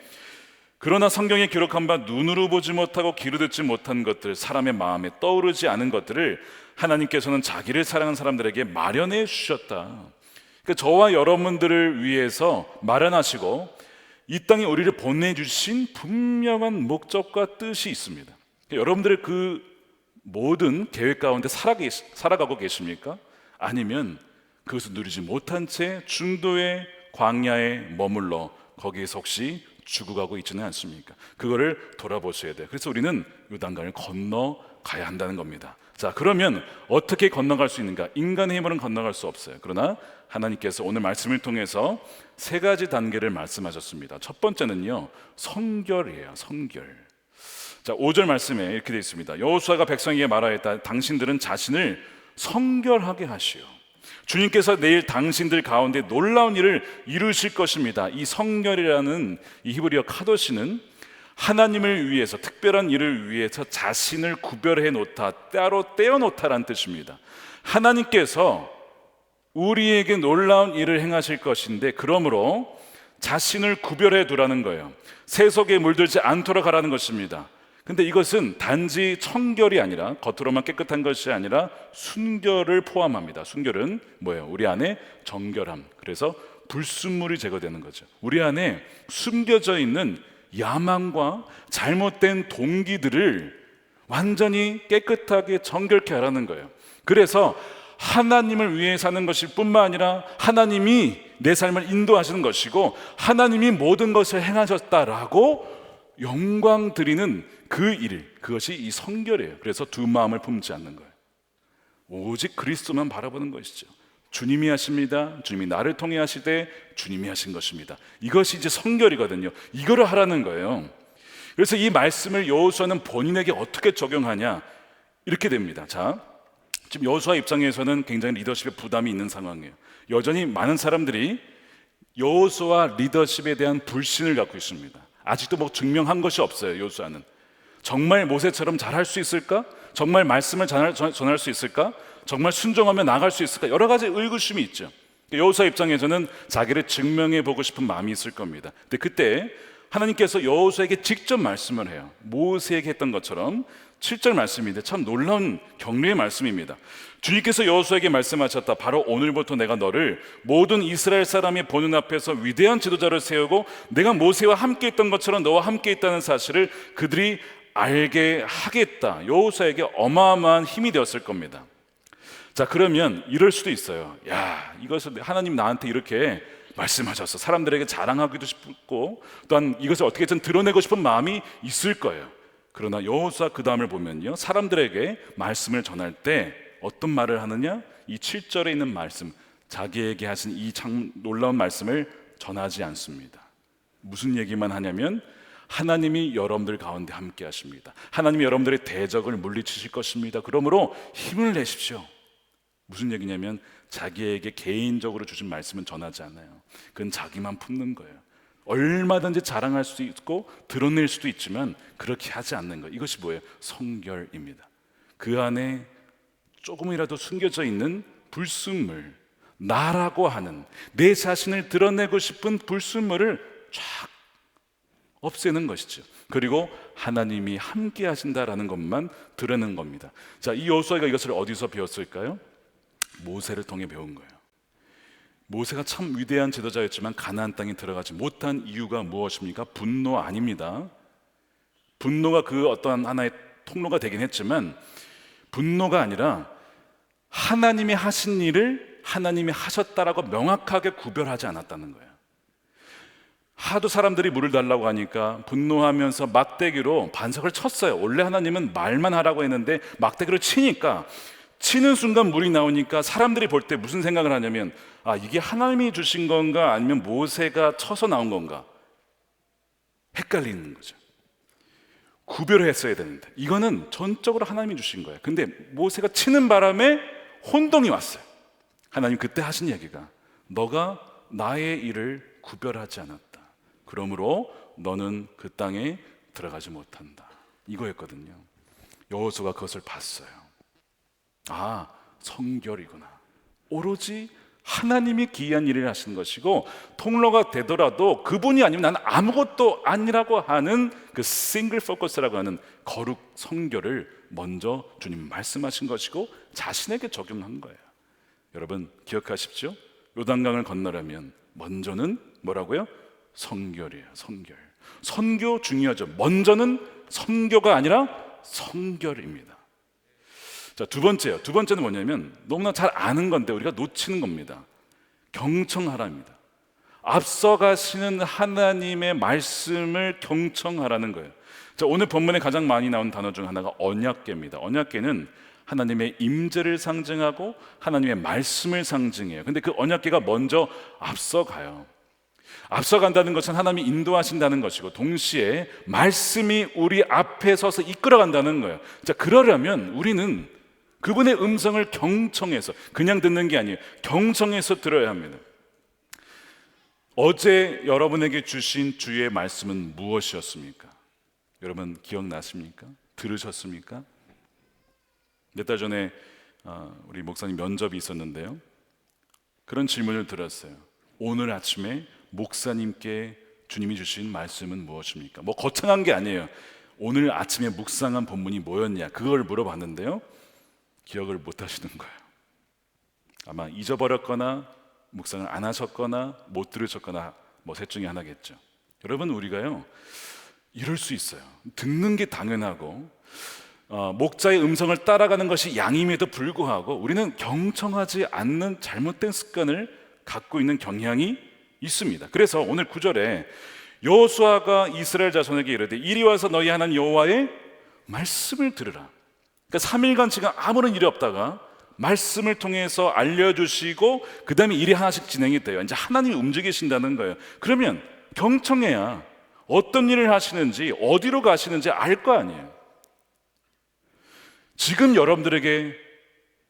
그러나 성경에 기록한 바 눈으로 보지 못하고 귀로 듣지 못한 것들, 사람의 마음에 떠오르지 않은 것들을 하나님께서는 자기를 사랑하는 사람들에게 마련해 주셨다. 그러니까 저와 여러분들을 위해서 마련하시고 이 땅에 우리를 보내주신 분명한 목적과 뜻이 있습니다. 그러니까 여러분들의 그 모든 계획 가운데 살아가고 계십니까? 아니면 그것을 누리지 못한 채 중도의 광야에 머물러 거기에서 혹시 죽어가고 있지는 않습니까? 그거를 돌아보셔야 돼요. 그래서 우리는 요단강을 건너가야 한다는 겁니다. 자, 그러면 어떻게 건너갈 수 있는가? 인간의 힘으로는 건너갈 수 없어요. 그러나 하나님께서 오늘 말씀을 통해서 세 가지 단계를 말씀하셨습니다. 첫 번째는요, 성결이에요. 성결. 자, 5절 말씀에 이렇게 되어 있습니다. 여호수아가 백성에게 말하였다. 당신들은 자신을 성결하게 하시오. 주님께서 내일 당신들 가운데 놀라운 일을 이루실 것입니다. 이 성결이라는 이 히브리어 카도시는 하나님을 위해서, 특별한 일을 위해서 자신을 구별해 놓다, 따로 떼어 놓다라는 뜻입니다. 하나님께서 우리에게 놀라운 일을 행하실 것인데, 그러므로 자신을 구별해 두라는 거예요. 세속에 물들지 않도록 하라는 것입니다. 근데 이것은 단지 청결이 아니라, 겉으로만 깨끗한 것이 아니라 순결을 포함합니다. 순결은 뭐예요? 우리 안에 정결함, 그래서 불순물이 제거되는 거죠. 우리 안에 숨겨져 있는 야망과 잘못된 동기들을 완전히 깨끗하게 정결케 하라는 거예요. 그래서 하나님을 위해 사는 것일 뿐만 아니라 하나님이 내 삶을 인도하시는 것이고 하나님이 모든 것을 행하셨다라고 영광 드리는 그 일, 그것이 이 성결이에요. 그래서 두 마음을 품지 않는 거예요. 오직 그리스도만 바라보는 것이죠. 주님이 하십니다. 주님이 나를 통해 하시되 주님이 하신 것입니다. 이것이 이제 성결이거든요. 이거를 하라는 거예요. 그래서 이 말씀을 여호수아는 본인에게 어떻게 적용하냐, 이렇게 됩니다. 자, 지금 여호수아 입장에서는 굉장히 리더십에 부담이 있는 상황이에요. 여전히 많은 사람들이 여호수아 리더십에 대한 불신을 갖고 있습니다. 아직도 뭐 증명한 것이 없어요. 여호수아는 정말 모세처럼 잘할 수 있을까? 정말 말씀을 전할 수 있을까? 정말 순종하며 나갈 수 있을까? 여러 가지 의구심이 있죠. 여호수아 입장에서는 자기를 증명해 보고 싶은 마음이 있을 겁니다. 근데 그때 하나님께서 여호수아에게 직접 말씀을 해요. 모세에게 했던 것처럼. 7절 말씀인데 참 놀라운 격려의 말씀입니다. 주님께서 여호수아에게 말씀하셨다. 바로 오늘부터 내가 너를 모든 이스라엘 사람이 보는 앞에서 위대한 지도자를 세우고 내가 모세와 함께 있던 것처럼 너와 함께 있다는 사실을 그들이 알게 하겠다. 여호수아에게 어마어마한 힘이 되었을 겁니다. 자, 그러면 이럴 수도 있어요. 야, 이것을 하나님 나한테 이렇게 말씀하셨어. 사람들에게 자랑하기도 싶고 또한 이것을 어떻게든 드러내고 싶은 마음이 있을 거예요. 그러나 여호수아 그 다음을 보면요, 사람들에게 말씀을 전할 때 어떤 말을 하느냐? 이 7절에 있는 말씀, 자기에게 하신 이 참 놀라운 말씀을 전하지 않습니다. 무슨 얘기만 하냐면 하나님이 여러분들 가운데 함께 하십니다. 하나님이 여러분들의 대적을 물리치실 것입니다. 그러므로 힘을 내십시오. 무슨 얘기냐면 자기에게 개인적으로 주신 말씀은 전하지 않아요. 그건 자기만 품는 거예요. 얼마든지 자랑할 수도 있고 드러낼 수도 있지만 그렇게 하지 않는 것, 이것이 뭐예요? 성결입니다. 그 안에 조금이라도 숨겨져 있는 불순물, 나라고 하는 내 자신을 드러내고 싶은 불순물을 쫙 없애는 것이죠. 그리고 하나님이 함께 하신다라는 것만 드러내는 겁니다. 자, 이 여호수아가 이것을 어디서 배웠을까요? 모세를 통해 배운 거예요. 모세가 참 위대한 지도자였지만 가나안 땅에 들어가지 못한 이유가 무엇입니까? 분노 아닙니다. 분노가 그 어떠한 하나의 통로가 되긴 했지만 분노가 아니라 하나님이 하신 일을 하나님이 하셨다라고 명확하게 구별하지 않았다는 거예요. 하도 사람들이 물을 달라고 하니까 분노하면서 막대기로 반석을 쳤어요. 원래 하나님은 말만 하라고 했는데 막대기로 치니까, 치는 순간 물이 나오니까 사람들이 볼 때 무슨 생각을 하냐면, 아, 이게 하나님이 주신 건가 아니면 모세가 쳐서 나온 건가 헷갈리는 거죠. 구별을 했어야 되는데 이거는 전적으로 하나님이 주신 거예요. 근데 모세가 치는 바람에 혼동이 왔어요. 하나님 그때 하신 얘기가, 너가 나의 일을 구별하지 않았다. 그러므로 너는 그 땅에 들어가지 못한다. 이거였거든요. 여호수아가 그것을 봤어요. 아, 성결이구나. 오로지 하나님이 기이한 일을 하시는 것이고 통로가 되더라도 그분이 아니면 나는 아무것도 아니라고 하는 그 싱글 포커스라고 하는 거룩 성결을 먼저 주님 말씀하신 것이고 자신에게 적용한 거예요. 여러분 기억하십시오. 요단강을 건너려면 먼저는 뭐라고요? 성결이에요. 성결. 선교 중요하죠. 먼저는 선교가 아니라 성결입니다. 자, 두 번째요. 두 번째는 뭐냐면 너무나 잘 아는 건데 우리가 놓치는 겁니다. 경청하라입니다. 앞서가시는 하나님의 말씀을 경청하라는 거예요. 자, 오늘 본문에 가장 많이 나온 단어 중 하나가 언약궤입니다. 언약궤는 하나님의 임재를 상징하고 하나님의 말씀을 상징해요. 근데 그 언약궤가 먼저 앞서가요. 앞서간다는 것은 하나님이 인도하신다는 것이고 동시에 말씀이 우리 앞에 서서 이끌어간다는 거예요. 자, 그러려면 우리는 그분의 음성을 경청해서, 그냥 듣는 게 아니에요. 경청해서 들어야 합니다. 어제 여러분에게 주신 주의 말씀은 무엇이었습니까? 여러분 기억나십니까? 들으셨습니까? 몇 달 전에 우리 목사님 면접이 있었는데요, 그런 질문을 들었어요. 오늘 아침에 목사님께 주님이 주신 말씀은 무엇입니까? 뭐 거창한 게 아니에요. 오늘 아침에 묵상한 본문이 뭐였냐, 그걸 물어봤는데요, 기억을 못 하시는 거예요. 아마 잊어버렸거나 묵상을 안 하셨거나 못 들으셨거나 뭐 셋 중에 하나겠죠. 여러분, 우리가요 이럴 수 있어요. 듣는 게 당연하고 목자의 음성을 따라가는 것이 양임에도 불구하고 우리는 경청하지 않는 잘못된 습관을 갖고 있는 경향이 있습니다. 그래서 오늘 9절에 여호수아가 이스라엘 자손에게 이르되 이리 와서 너희 하나님 여호와의 말씀을 들으라. 그러니까 3일간 지금 아무런 일이 없다가 말씀을 통해서 알려주시고 그 다음에 일이 하나씩 진행이 돼요. 이제 하나님이 움직이신다는 거예요. 그러면 경청해야 어떤 일을 하시는지 어디로 가시는지 알 거 아니에요. 지금 여러분들에게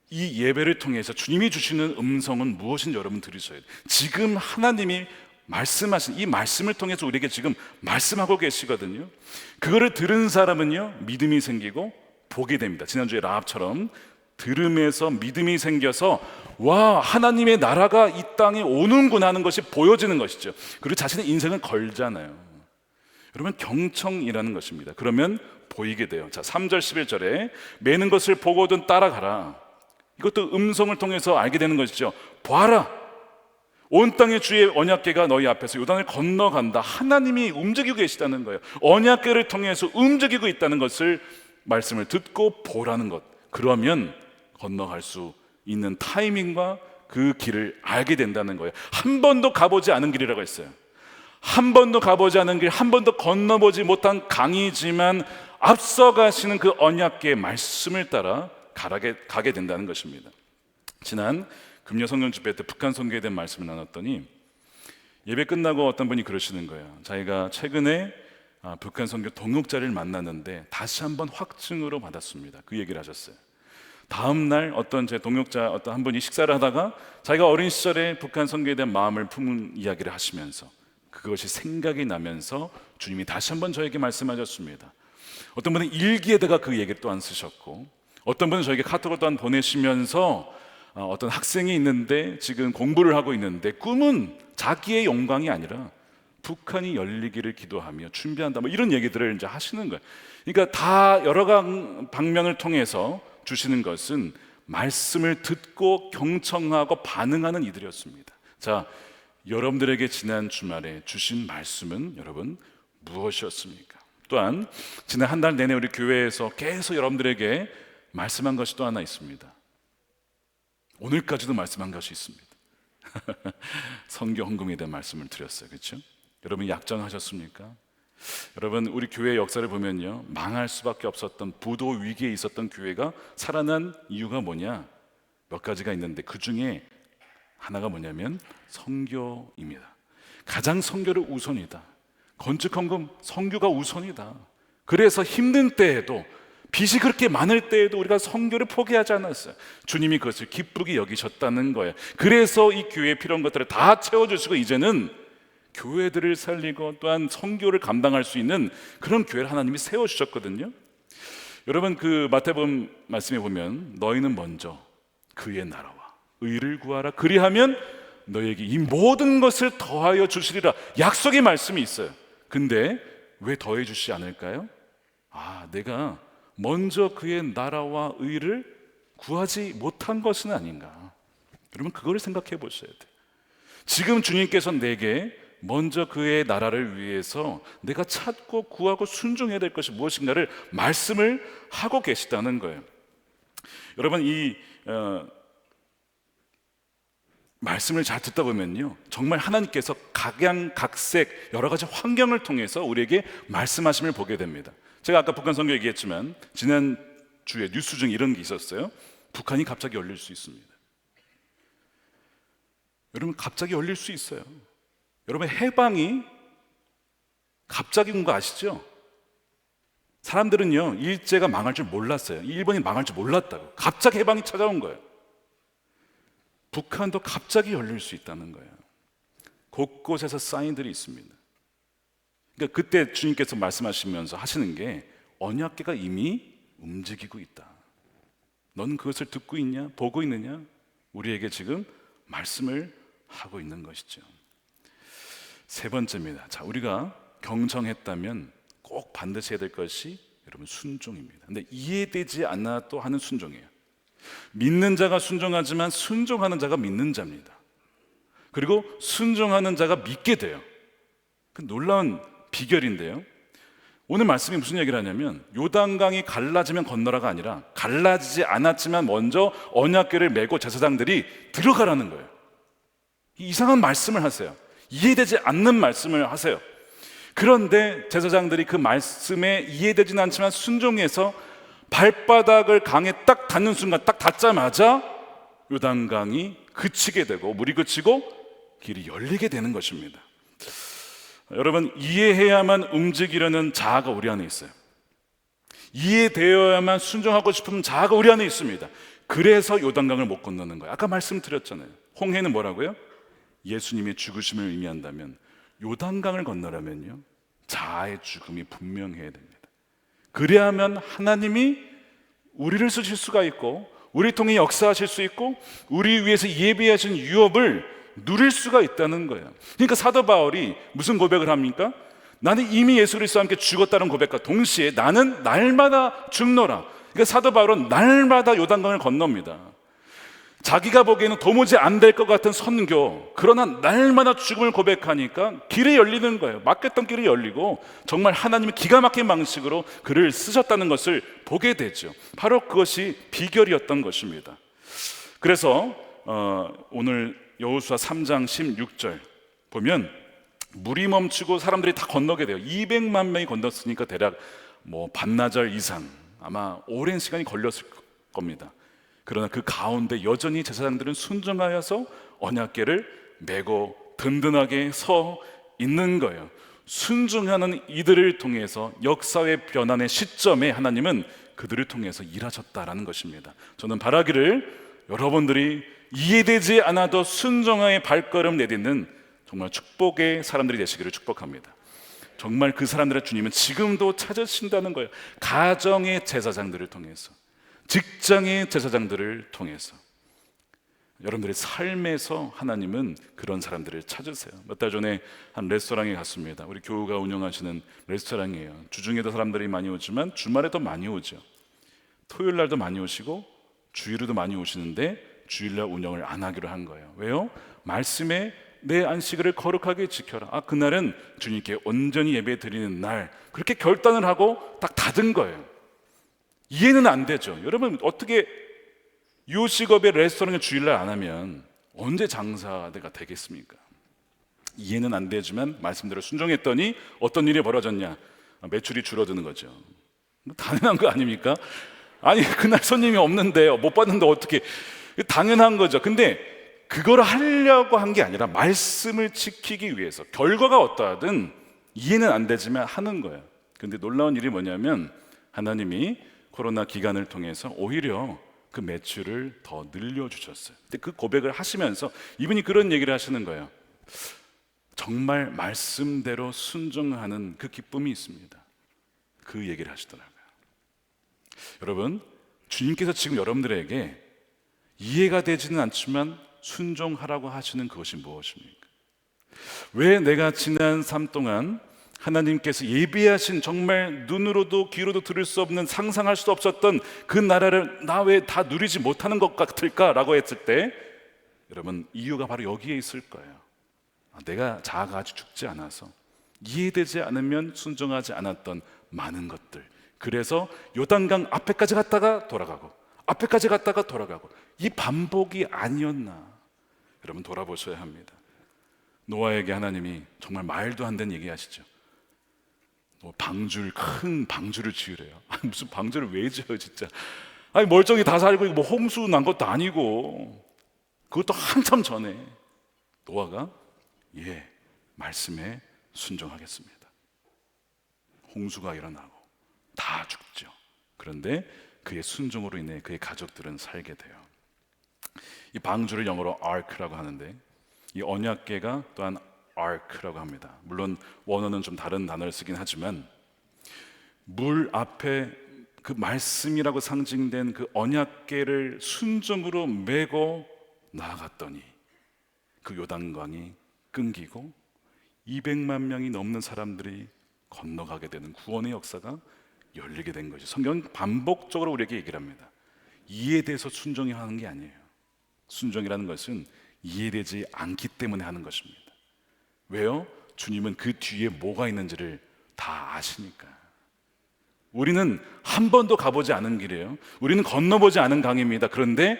이 예배를 통해서 주님이 주시는 음성은 무엇인지 여러분 들으셔야 돼요. 지금 하나님이 말씀하신 이 말씀을 통해서 우리에게 지금 말씀하고 계시거든요. 그거를 들은 사람은요 믿음이 생기고 보게 됩니다. 지난주에 라합처럼 들음에서 믿음이 생겨서 와, 하나님의 나라가 이 땅에 오는구나 하는 것이 보여지는 것이죠. 그리고 자신의 인생을 걸잖아요. 여러분, 경청이라는 것입니다. 그러면 보이게 돼요. 자, 3절 11절에 매는 것을 보고든 따라가라. 이것도 음성을 통해서 알게 되는 것이죠. 봐라, 온 땅의 주의 언약궤가 너희 앞에서 요단을 건너간다. 하나님이 움직이고 계시다는 거예요. 언약궤를 통해서 움직이고 있다는 것을 말씀을 듣고 보라는 것. 그러면 건너갈 수 있는 타이밍과 그 길을 알게 된다는 거예요. 한 번도 가보지 않은 길이라고 했어요. 한 번도 가보지 않은 길, 한 번도 건너보지 못한 강이지만 앞서가시는 그 언약궤의 말씀을 따라 가게 된다는 것입니다. 지난 금요 성령 집회 때 북한 선교에 대한 말씀을 나눴더니 예배 끝나고 어떤 분이 그러시는 거예요. 자기가 최근에 북한 선교 동역자를 만났는데 다시 한번 확증으로 받았습니다. 그 얘기를 하셨어요. 다음 날 어떤 제 동역자 어떤 한 분이 식사를 하다가 자기가 어린 시절에 북한 선교에 대한 마음을 품은 이야기를 하시면서 그것이 생각이 나면서 주님이 다시 한번 저에게 말씀하셨습니다. 어떤 분은 일기에다가 그 얘기를 또한 쓰셨고, 어떤 분은 저에게 카톡을 또한 보내시면서 어떤 학생이 있는데 지금 공부를 하고 있는데 꿈은 자기의 영광이 아니라 북한이 열리기를 기도하며 준비한다, 뭐 이런 얘기들을 이제 하시는 거예요. 그러니까 다 여러 방면을 통해서 주시는 것은 말씀을 듣고 경청하고 반응하는 이들이었습니다. 자, 여러분들에게 지난 주말에 주신 말씀은 여러분 무엇이었습니까? 또한 지난 한 달 내내 우리 교회에서 계속 여러분들에게 말씀한 것이 또 하나 있습니다. 오늘까지도 말씀한 것이 있습니다. 선교 헌금에 대한 말씀을 드렸어요. 그렇죠? 여러분 약정하셨습니까? 여러분, 우리 교회의 역사를 보면요, 망할 수밖에 없었던 부도 위기에 있었던 교회가 살아난 이유가 뭐냐? 몇 가지가 있는데 그 중에 하나가 뭐냐면 선교입니다. 가장 선교를 우선이다. 건축 헌금 선교가 우선이다. 그래서 힘든 때에도, 빚이 그렇게 많을 때에도 우리가 선교를 포기하지 않았어요. 주님이 그것을 기쁘게 여기셨다는 거예요. 그래서 이 교회에 필요한 것들을 다 채워주시고 이제는 교회들을 살리고 또한 선교를 감당할 수 있는 그런 교회를 하나님이 세워주셨거든요. 여러분, 그 마태복음 말씀에 보면 너희는 먼저 그의 나라와 의를 구하라, 그리하면 너희에게 이 모든 것을 더하여 주시리라. 약속의 말씀이 있어요. 근데 왜 더해 주시지 않을까요? 내가 먼저 그의 나라와 의를 구하지 못한 것은 아닌가. 여러분, 그걸 생각해 보셔야 돼요. 지금 주님께서 내게 먼저 그의 나라를 위해서 내가 찾고 구하고 순종해야 될 것이 무엇인가를 말씀을 하고 계시다는 거예요. 여러분, 이 말씀을 잘 듣다 보면요, 정말 하나님께서 각양각색 여러 가지 환경을 통해서 우리에게 말씀하심을 보게 됩니다. 제가 아까 북한 선교 얘기했지만 지난 주에 뉴스 중에 이런 게 있었어요. 북한이 갑자기 열릴 수 있습니다. 여러분, 갑자기 열릴 수 있어요. 여러분, 해방이 갑자기 온 거 아시죠? 사람들은요, 일제가 망할 줄 몰랐어요. 일본이 망할 줄 몰랐다고. 갑자기 해방이 찾아온 거예요. 북한도 갑자기 열릴 수 있다는 거예요. 곳곳에서 사인들이 있습니다. 그러니까 그때 주님께서 말씀하시면서 하시는 게, 언약궤가 이미 움직이고 있다. 너는 그것을 듣고 있냐? 보고 있느냐? 우리에게 지금 말씀을 하고 있는 것이죠. 세 번째입니다. 자, 우리가 경청했다면 꼭 반드시 해야 될 것이 여러분 순종입니다. 근데 이해되지 않아도 하는 순종이에요. 믿는 자가 순종하지만 순종하는 자가 믿는 자입니다. 그리고 순종하는 자가 믿게 돼요. 그 놀라운 비결인데요. 오늘 말씀이 무슨 얘기를 하냐면, 요단강이 갈라지면 건너라가 아니라 갈라지지 않았지만 먼저 언약궤를 메고 제사장들이 들어가라는 거예요. 이상한 말씀을 하세요. 이해되지 않는 말씀을 하세요. 그런데 제사장들이 그 말씀에 이해되지는 않지만 순종해서 발바닥을 강에 딱 닿는 순간, 딱 닿자마자 요단강이 그치게 되고 물이 그치고 길이 열리게 되는 것입니다. 여러분, 이해해야만 움직이려는 자아가 우리 안에 있어요. 이해되어야만 순종하고 싶은 자아가 우리 안에 있습니다. 그래서 요단강을 못 건너는 거예요. 아까 말씀드렸잖아요. 홍해는 뭐라고요? 예수님의 죽으심을 의미한다면, 요단강을 건너라면요, 자아의 죽음이 분명해야 됩니다. 그래야만 하나님이 우리를 쓰실 수가 있고, 우리 통해 역사하실 수 있고, 우리 위해서 예비하신 유업을 누릴 수가 있다는 거예요. 그러니까 사도 바울이 무슨 고백을 합니까? 나는 이미 예수 그리스도와 함께 죽었다는 고백과 동시에 나는 날마다 죽노라. 그러니까 사도 바울은 날마다 요단강을 건넙니다. 자기가 보기에는 도무지 안 될 것 같은 선교, 그러나 날마다 죽음을 고백하니까 길이 열리는 거예요. 막혔던 길이 열리고 정말 하나님이 기가 막힌 방식으로 그를 쓰셨다는 것을 보게 되죠. 바로 그것이 비결이었던 것입니다. 그래서 오늘 여호수아 3장 16절 보면 물이 멈추고 사람들이 다 건너게 돼요. 200만 명이 건넜으니까 대략 반나절 이상, 아마 오랜 시간이 걸렸을 겁니다. 그러나 그 가운데 여전히 제사장들은 순종하여서 언약궤를 메고 든든하게 서 있는 거예요. 순종하는 이들을 통해서 역사의 변환의 시점에 하나님은 그들을 통해서 일하셨다라는 것입니다. 저는 바라기를 여러분들이 이해되지 않아도 순종의 발걸음 내딛는 정말 축복의 사람들이 되시기를 축복합니다. 정말 그 사람들의 주님은 지금도 찾으신다는 거예요. 가정의 제사장들을 통해서, 직장의 제사장들을 통해서, 여러분들의 삶에서 하나님은 그런 사람들을 찾으세요. 몇 달 전에 한 레스토랑에 갔습니다. 우리 교우가 운영하시는 레스토랑이에요. 주중에도 사람들이 많이 오지만 주말에도 많이 오죠. 토요일 날도 많이 오시고 주일에도 많이 오시는데 주일날 운영을 안 하기로 한 거예요. 왜요? 말씀에 내 안식일을 거룩하게 지켜라. 그날은 주님께 온전히 예배 드리는 날, 그렇게 결단을 하고 딱 닫은 거예요. 이해는 안 되죠. 여러분, 어떻게 요식업의 레스토랑에 주일날 안 하면 언제 장사가 되겠습니까? 이해는 안 되지만 말씀대로 순종했더니 어떤 일이 벌어졌냐? 매출이 줄어드는 거죠. 당연한 거 아닙니까? 아니, 그날 손님이 없는데 못 받는데 어떻게, 당연한 거죠. 근데 그걸 하려고 한 게 아니라 말씀을 지키기 위해서, 결과가 어떠하든 이해는 안 되지만 하는 거예요. 근데 놀라운 일이 뭐냐면 하나님이 코로나 기간을 통해서 오히려 그 매출을 더 늘려주셨어요. 근데 그 고백을 하시면서 이분이 그런 얘기를 하시는 거예요. 정말 말씀대로 순종하는 그 기쁨이 있습니다. 그 얘기를 하시더라고요. 여러분, 주님께서 지금 여러분들에게 이해가 되지는 않지만 순종하라고 하시는 그것이 무엇입니까? 왜 내가 지난 삶 동안 하나님께서 예비하신, 정말 눈으로도 귀로도 들을 수 없는, 상상할 수 없었던 그 나라를 나 왜 다 누리지 못하는 것 같을까라고 했을 때, 여러분, 이유가 바로 여기에 있을 거예요. 내가 자아가 아직 죽지 않아서, 이해되지 않으면 순종하지 않았던 많은 것들, 그래서 요단강 앞에까지 갔다가 돌아가고 앞에까지 갔다가 돌아가고, 이 반복이 아니었나. 여러분 돌아보셔야 합니다. 노아에게 하나님이 정말 말도 안 되는 얘기 하시죠. 큰 방주를 지으래요. 무슨 방주를 왜 지어요 진짜. 아니 멀쩡히 다 살고 뭐 홍수 난 것도 아니고. 그것도 한참 전에 노아가 말씀에 순종하겠습니다. 홍수가 일어나고 다 죽죠. 그런데 그의 순종으로 인해 그의 가족들은 살게 돼요. 이 방주를 영어로 ark라고 하는데 이 언약궤가 또한 ark라고 합니다. 물론 원어는 좀 다른 단어를 쓰긴 하지만 물 앞에 그 말씀이라고 상징된 그 언약궤를 순종으로 메고 나아갔더니 그 요단강이 끊기고 200만 명이 넘는 사람들이 건너가게 되는 구원의 역사가 열리게 된 거죠. 성경은 반복적으로 우리에게 얘기를 합니다. 이해에 대해서 순종이 하는 게 아니에요. 순종이라는 것은 이해되지 않기 때문에 하는 것입니다. 왜요? 주님은 그 뒤에 뭐가 있는지를 다 아시니까. 우리는 한 번도 가보지 않은 길이에요. 우리는 건너보지 않은 강입니다. 그런데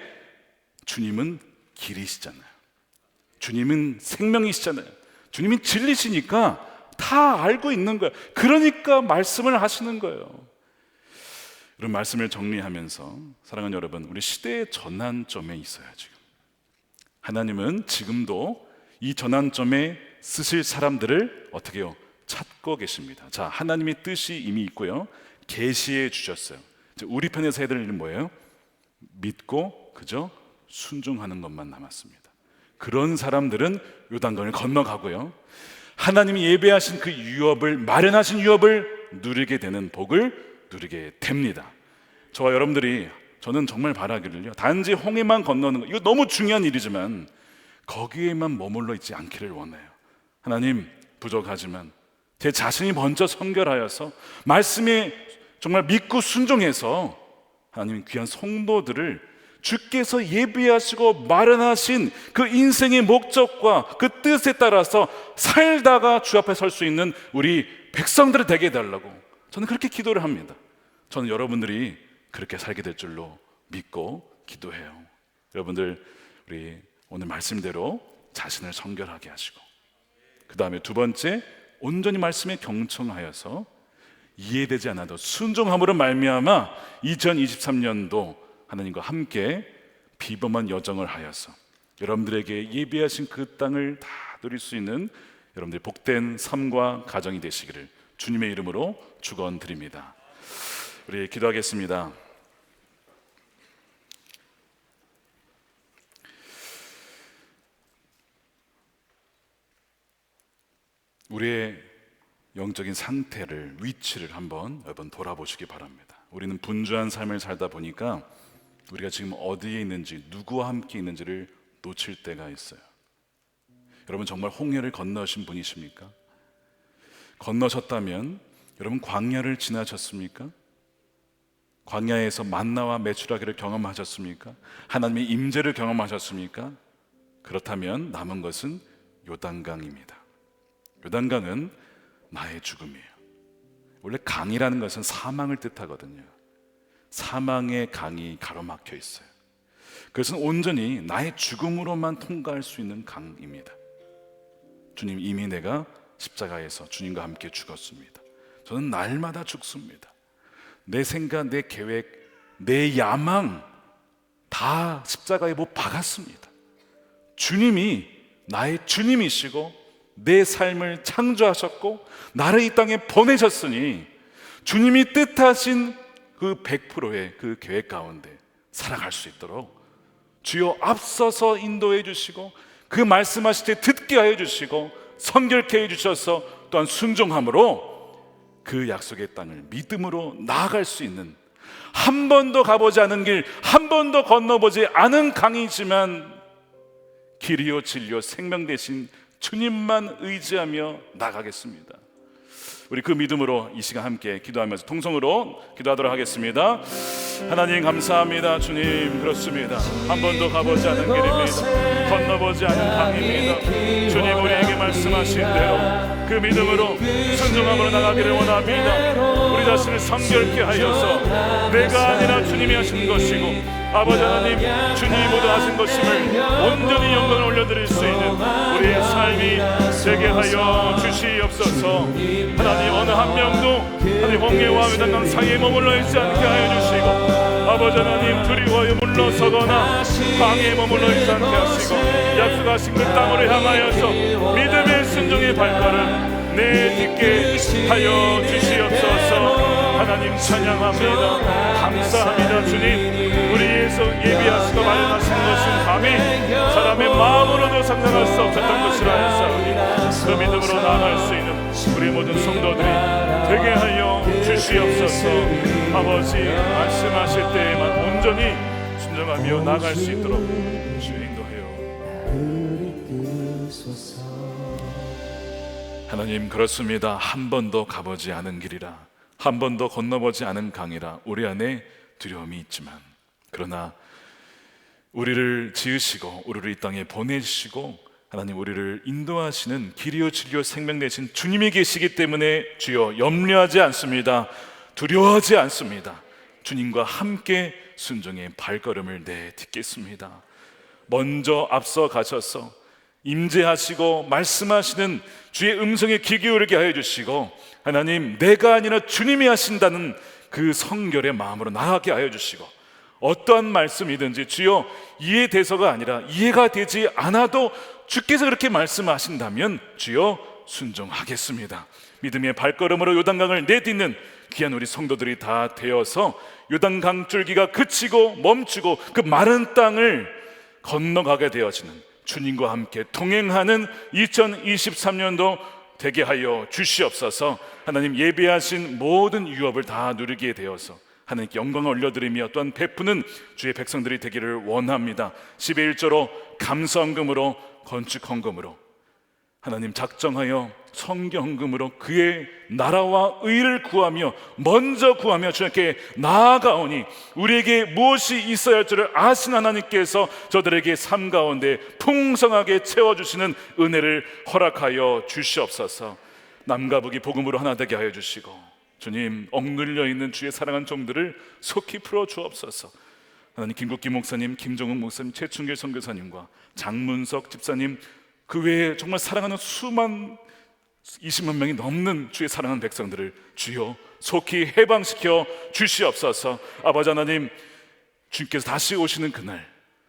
주님은 길이시잖아요. 주님은 생명이시잖아요. 주님이 진리시니까 다 알고 있는 거예요. 그러니까 말씀을 하시는 거예요. 이런 말씀을 정리하면서 사랑하는 여러분, 우리 시대의 전환점에 있어요. 지금 하나님은 지금도 이 전환점에 쓰실 사람들을 어떻게 해요? 찾고 계십니다. 자, 하나님의 뜻이 이미 있고요, 계시해 주셨어요. 우리 편에서 해야 될 일은 뭐예요? 믿고 그저 순종하는 것만 남았습니다. 그런 사람들은 요단강을 건너가고요, 하나님이 예배하신 그 유업을, 마련하신 유업을 누리게 되는 복을 누리게 됩니다. 저와 여러분들이, 저는 정말 바라기를요, 단지 홍해만 건너는 거, 이거 너무 중요한 일이지만 거기에만 머물러 있지 않기를 원해요. 하나님, 부족하지만 제 자신이 먼저 선결하여서 말씀에 정말 믿고 순종해서 하나님 귀한 성도들을 주께서 예비하시고 마련하신 그 인생의 목적과 그 뜻에 따라서 살다가 주 앞에 설 수 있는 우리 백성들이 되게 해달라고 저는 그렇게 기도를 합니다. 저는 여러분들이 그렇게 살게 될 줄로 믿고 기도해요. 여러분들, 우리 오늘 말씀대로 자신을 성결하게 하시고, 그 다음에 두 번째, 온전히 말씀에 경청하여서 이해되지 않아도 순종함으로 말미암아 2023년도 하나님과 함께 비범한 여정을 하여서 여러분들에게 예비하신 그 땅을 다 누릴 수 있는 여러분들의 복된 삶과 가정이 되시기를 주님의 이름으로 축원드립니다. 우리 기도하겠습니다. 우리의 영적인 상태를, 위치를 한번 여러분 돌아보시기 바랍니다. 우리는 분주한 삶을 살다 보니까 우리가 지금 어디에 있는지, 누구와 함께 있는지를 놓칠 때가 있어요. 여러분, 정말 홍해를 건너신 분이십니까? 건너셨다면 여러분, 광야를 지나셨습니까? 광야에서 만나와 메추라기를 경험하셨습니까? 하나님의 임재를 경험하셨습니까? 그렇다면 남은 것은 요단강입니다. 요단강은 나의 죽음이에요. 원래 강이라는 것은 사망을 뜻하거든요. 사망의 강이 가로막혀 있어요. 그것은 온전히 나의 죽음으로만 통과할 수 있는 강입니다. 주님, 이미 내가 십자가에서 주님과 함께 죽었습니다. 저는 날마다 죽습니다. 내 생각, 내 계획, 내 야망 다 십자가에 못 박았습니다. 주님이 나의 주님이시고 내 삶을 창조하셨고 나를 이 땅에 보내셨으니 주님이 뜻하신 그 100%의 그 계획 가운데 살아갈 수 있도록 주여 앞서서 인도해 주시고, 그 말씀하실 때 듣게 하여 주시고, 성결케 해 주셔서 또한 순종함으로 그 약속의 땅을 믿음으로 나아갈 수 있는, 한 번도 가보지 않은 길, 한 번도 건너보지 않은 강이지만 길이요 진리요 생명 되신 주님만 의지하며 나가겠습니다. 우리 그 믿음으로 이 시간 함께 기도하면서 통성으로 기도하도록 하겠습니다. 하나님 감사합니다. 주님, 그렇습니다. 한 번도 가보지 않은 길입니다. 건너보지 않은 강입니다. 주님, 우리에게 말씀하신 대로 그 믿음으로 순종함으로 나가기를 원합니다. 우리 자신을 성결케 하여서 내가 아니라 주님이 하신 것이고 아버지 하나님 주님이 모두 하신 것임을 온전히 영광을 올려드릴 수 있는 우리의 삶이 되게 하여 주시옵소서. 하나님 어느 한 명도 하나님 홍해와 요단강 사이에 머물러 있지 않게 하여 주시고 아버지 하나님 두려워하여 물러서거나 방해에 머물러 있지 않게 하시고 약속하신 그 땅으로 향하여서 믿음의 순종의 발걸음 내딛게 하여 주시옵소서. 하나님 찬양합니다. 감사합니다. 주님 우리에서 예비하시고 마련하신 것은 감히 사람의 마음으로도 상상할 수 없었던 것이라 하였사오니 그 믿음으로 나아갈 수 있는 우리 모든 성도들이 되게 하여 주시옵소서. 아버지 말씀하실 때에만 온전히 순종하며 나아갈 수 있도록 주 인도하여 하나님 그렇습니다. 한 번도 가보지 않은 길이라 한 번도 건너보지 않은 강이라 우리 안에 두려움이 있지만 그러나 우리를 지으시고 우리를 이 땅에 보내주시고 하나님 우리를 인도하시는 길이요 진리요 생명 되신 주님이 계시기 때문에 주여 염려하지 않습니다. 두려워하지 않습니다. 주님과 함께 순종의 발걸음을 내딛겠습니다. 먼저 앞서 가셔서 임재하시고 말씀하시는 주의 음성에 귀 기울이게 하여 주시고 하나님 내가 아니라 주님이 하신다는 그 성결의 마음으로 나아가게 하여 주시고 어떠한 말씀이든지 주여 이해돼서가 아니라 이해가 되지 않아도 주께서 그렇게 말씀하신다면 주여 순종하겠습니다. 믿음의 발걸음으로 요단강을 내딛는 귀한 우리 성도들이 다 되어서 요단강 줄기가 그치고 멈추고 그 마른 땅을 건너가게 되어지는 주님과 함께 동행하는 2023년도 되게 하여 주시옵소서. 하나님 예배하신 모든 유업을 다 누리게 되어서 하나님께 영광을 올려드리며 또한 베푸는 주의 백성들이 되기를 원합니다. 11일 1조로 감사헌금으로 건축헌금으로 하나님 작정하여 성경헌금으로 그의 나라와 의를 구하며 먼저 구하며 주님께 나아가오니 우리에게 무엇이 있어야 할 줄을 아신 하나님께서 저들에게 삶 가운데 풍성하게 채워주시는 은혜를 허락하여 주시옵소서. 남과 북이 복음으로 하나 되게 하여 주시고 주님 억눌려 있는 주의 사랑한 종들을 속히 풀어 주옵소서. 하나님 김국기 목사님, 김종욱 목사님, 최충길 선교사님과 장문석 집사님 그 외에 정말 사랑하는 수만 20만 명이 넘는 주의 사랑하는 백성들을 주여 속히 해방시켜 주시옵소서. 아버지 하나님 주님께서 다시 오시는 그날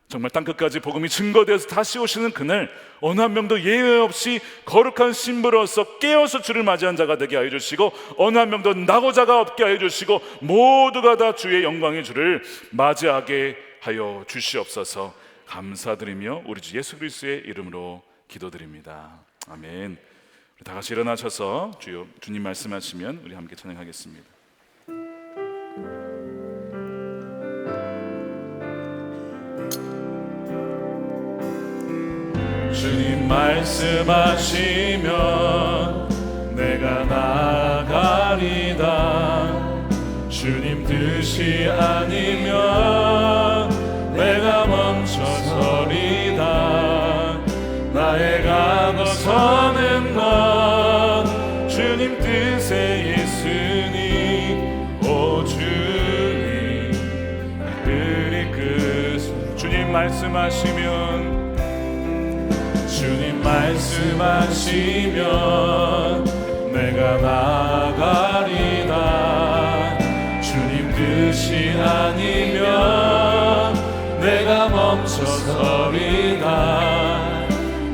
정말 땅끝까지 복음이 증거되어서 다시 오시는 그날 어느 한 명도 예외 없이 거룩한 신부로서 깨어서 주를 맞이한 자가 되게 하여 주시고 어느 한 명도 나고 자가 없게 하여 주시고 모두가 다 주의 영광의 주를 맞이하게 하여 주시옵소서. 감사드리며 우리 주 예수 그리스도의 이름으로 기도드립니다. 아멘. 우리 다 같이 일어나셔서 주님 말씀하시면 우리 함께 찬양하겠습니다. 주님 말씀하시면 내가 나가리다. 주님 뜻이 아니면 내가 멈춰서리다. 나의 가고 서는 것 주님 뜻에 있으니 오 주님 그리 끝 주님 말씀하시면 주님 말씀하시면 내가 나가리다. 주님 뜻이 아니면 내가 멈춰서리다.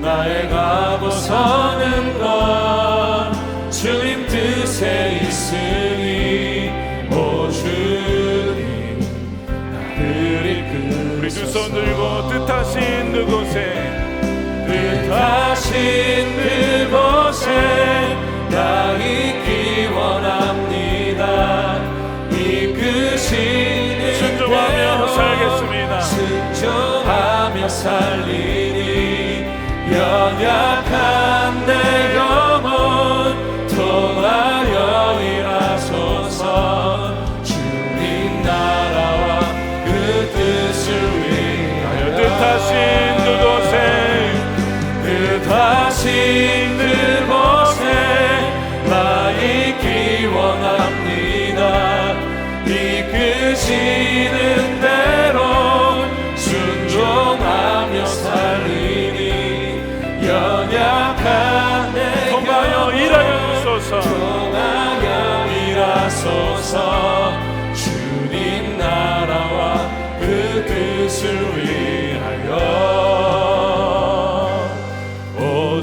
나의 가고 서는 것 주님 뜻에 있으니 오 주님 나를 이끌소서. 우리 두 손 들고 뜻하신 그곳에 뜻하신 그곳에 나 있기 원합니다. 이끄시는 순종하며 살겠습니다. 순종하며 살리니 연약한 내 영혼 통하여 일하소서. 주님 나라와 그 뜻을 위하여 뜻하신 그곳에 뜻하신 그곳에 나 있기 원합니다. 하시는 대로 순종하며 살리니 연약한 내 통하여 일하여 주소서 통하여 일하소서 주님 나라와 그 뜻을 위하여 오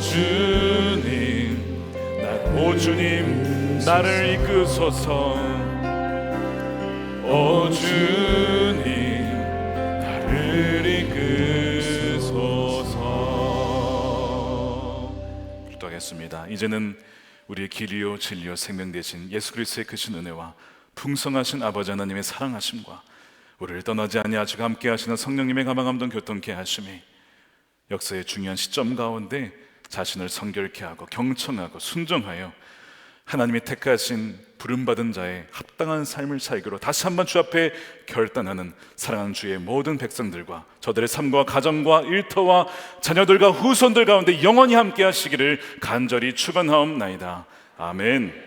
주님 나를 이끄소서 오 주님 나를 이끄소서. 기도하겠습니다. 이제는 우리의 길이요 진리요 생명 되신 예수 그리스도의 크신 은혜와 풍성하신 아버지 하나님의 사랑하심과 우리를 떠나지 아니하시고 함께 하시는 성령님의 가망함동 교통케 하심이 역사의 중요한 시점 가운데 자신을 성결케 하고 경청하고 순종하여 하나님이 택하신 부름받은 자의 합당한 삶을 살기로 다시 한번 주 앞에 결단하는 사랑하는 주의 모든 백성들과 저들의 삶과 가정과 일터와 자녀들과 후손들 가운데 영원히 함께 하시기를 간절히 축원하옵나이다. 아멘.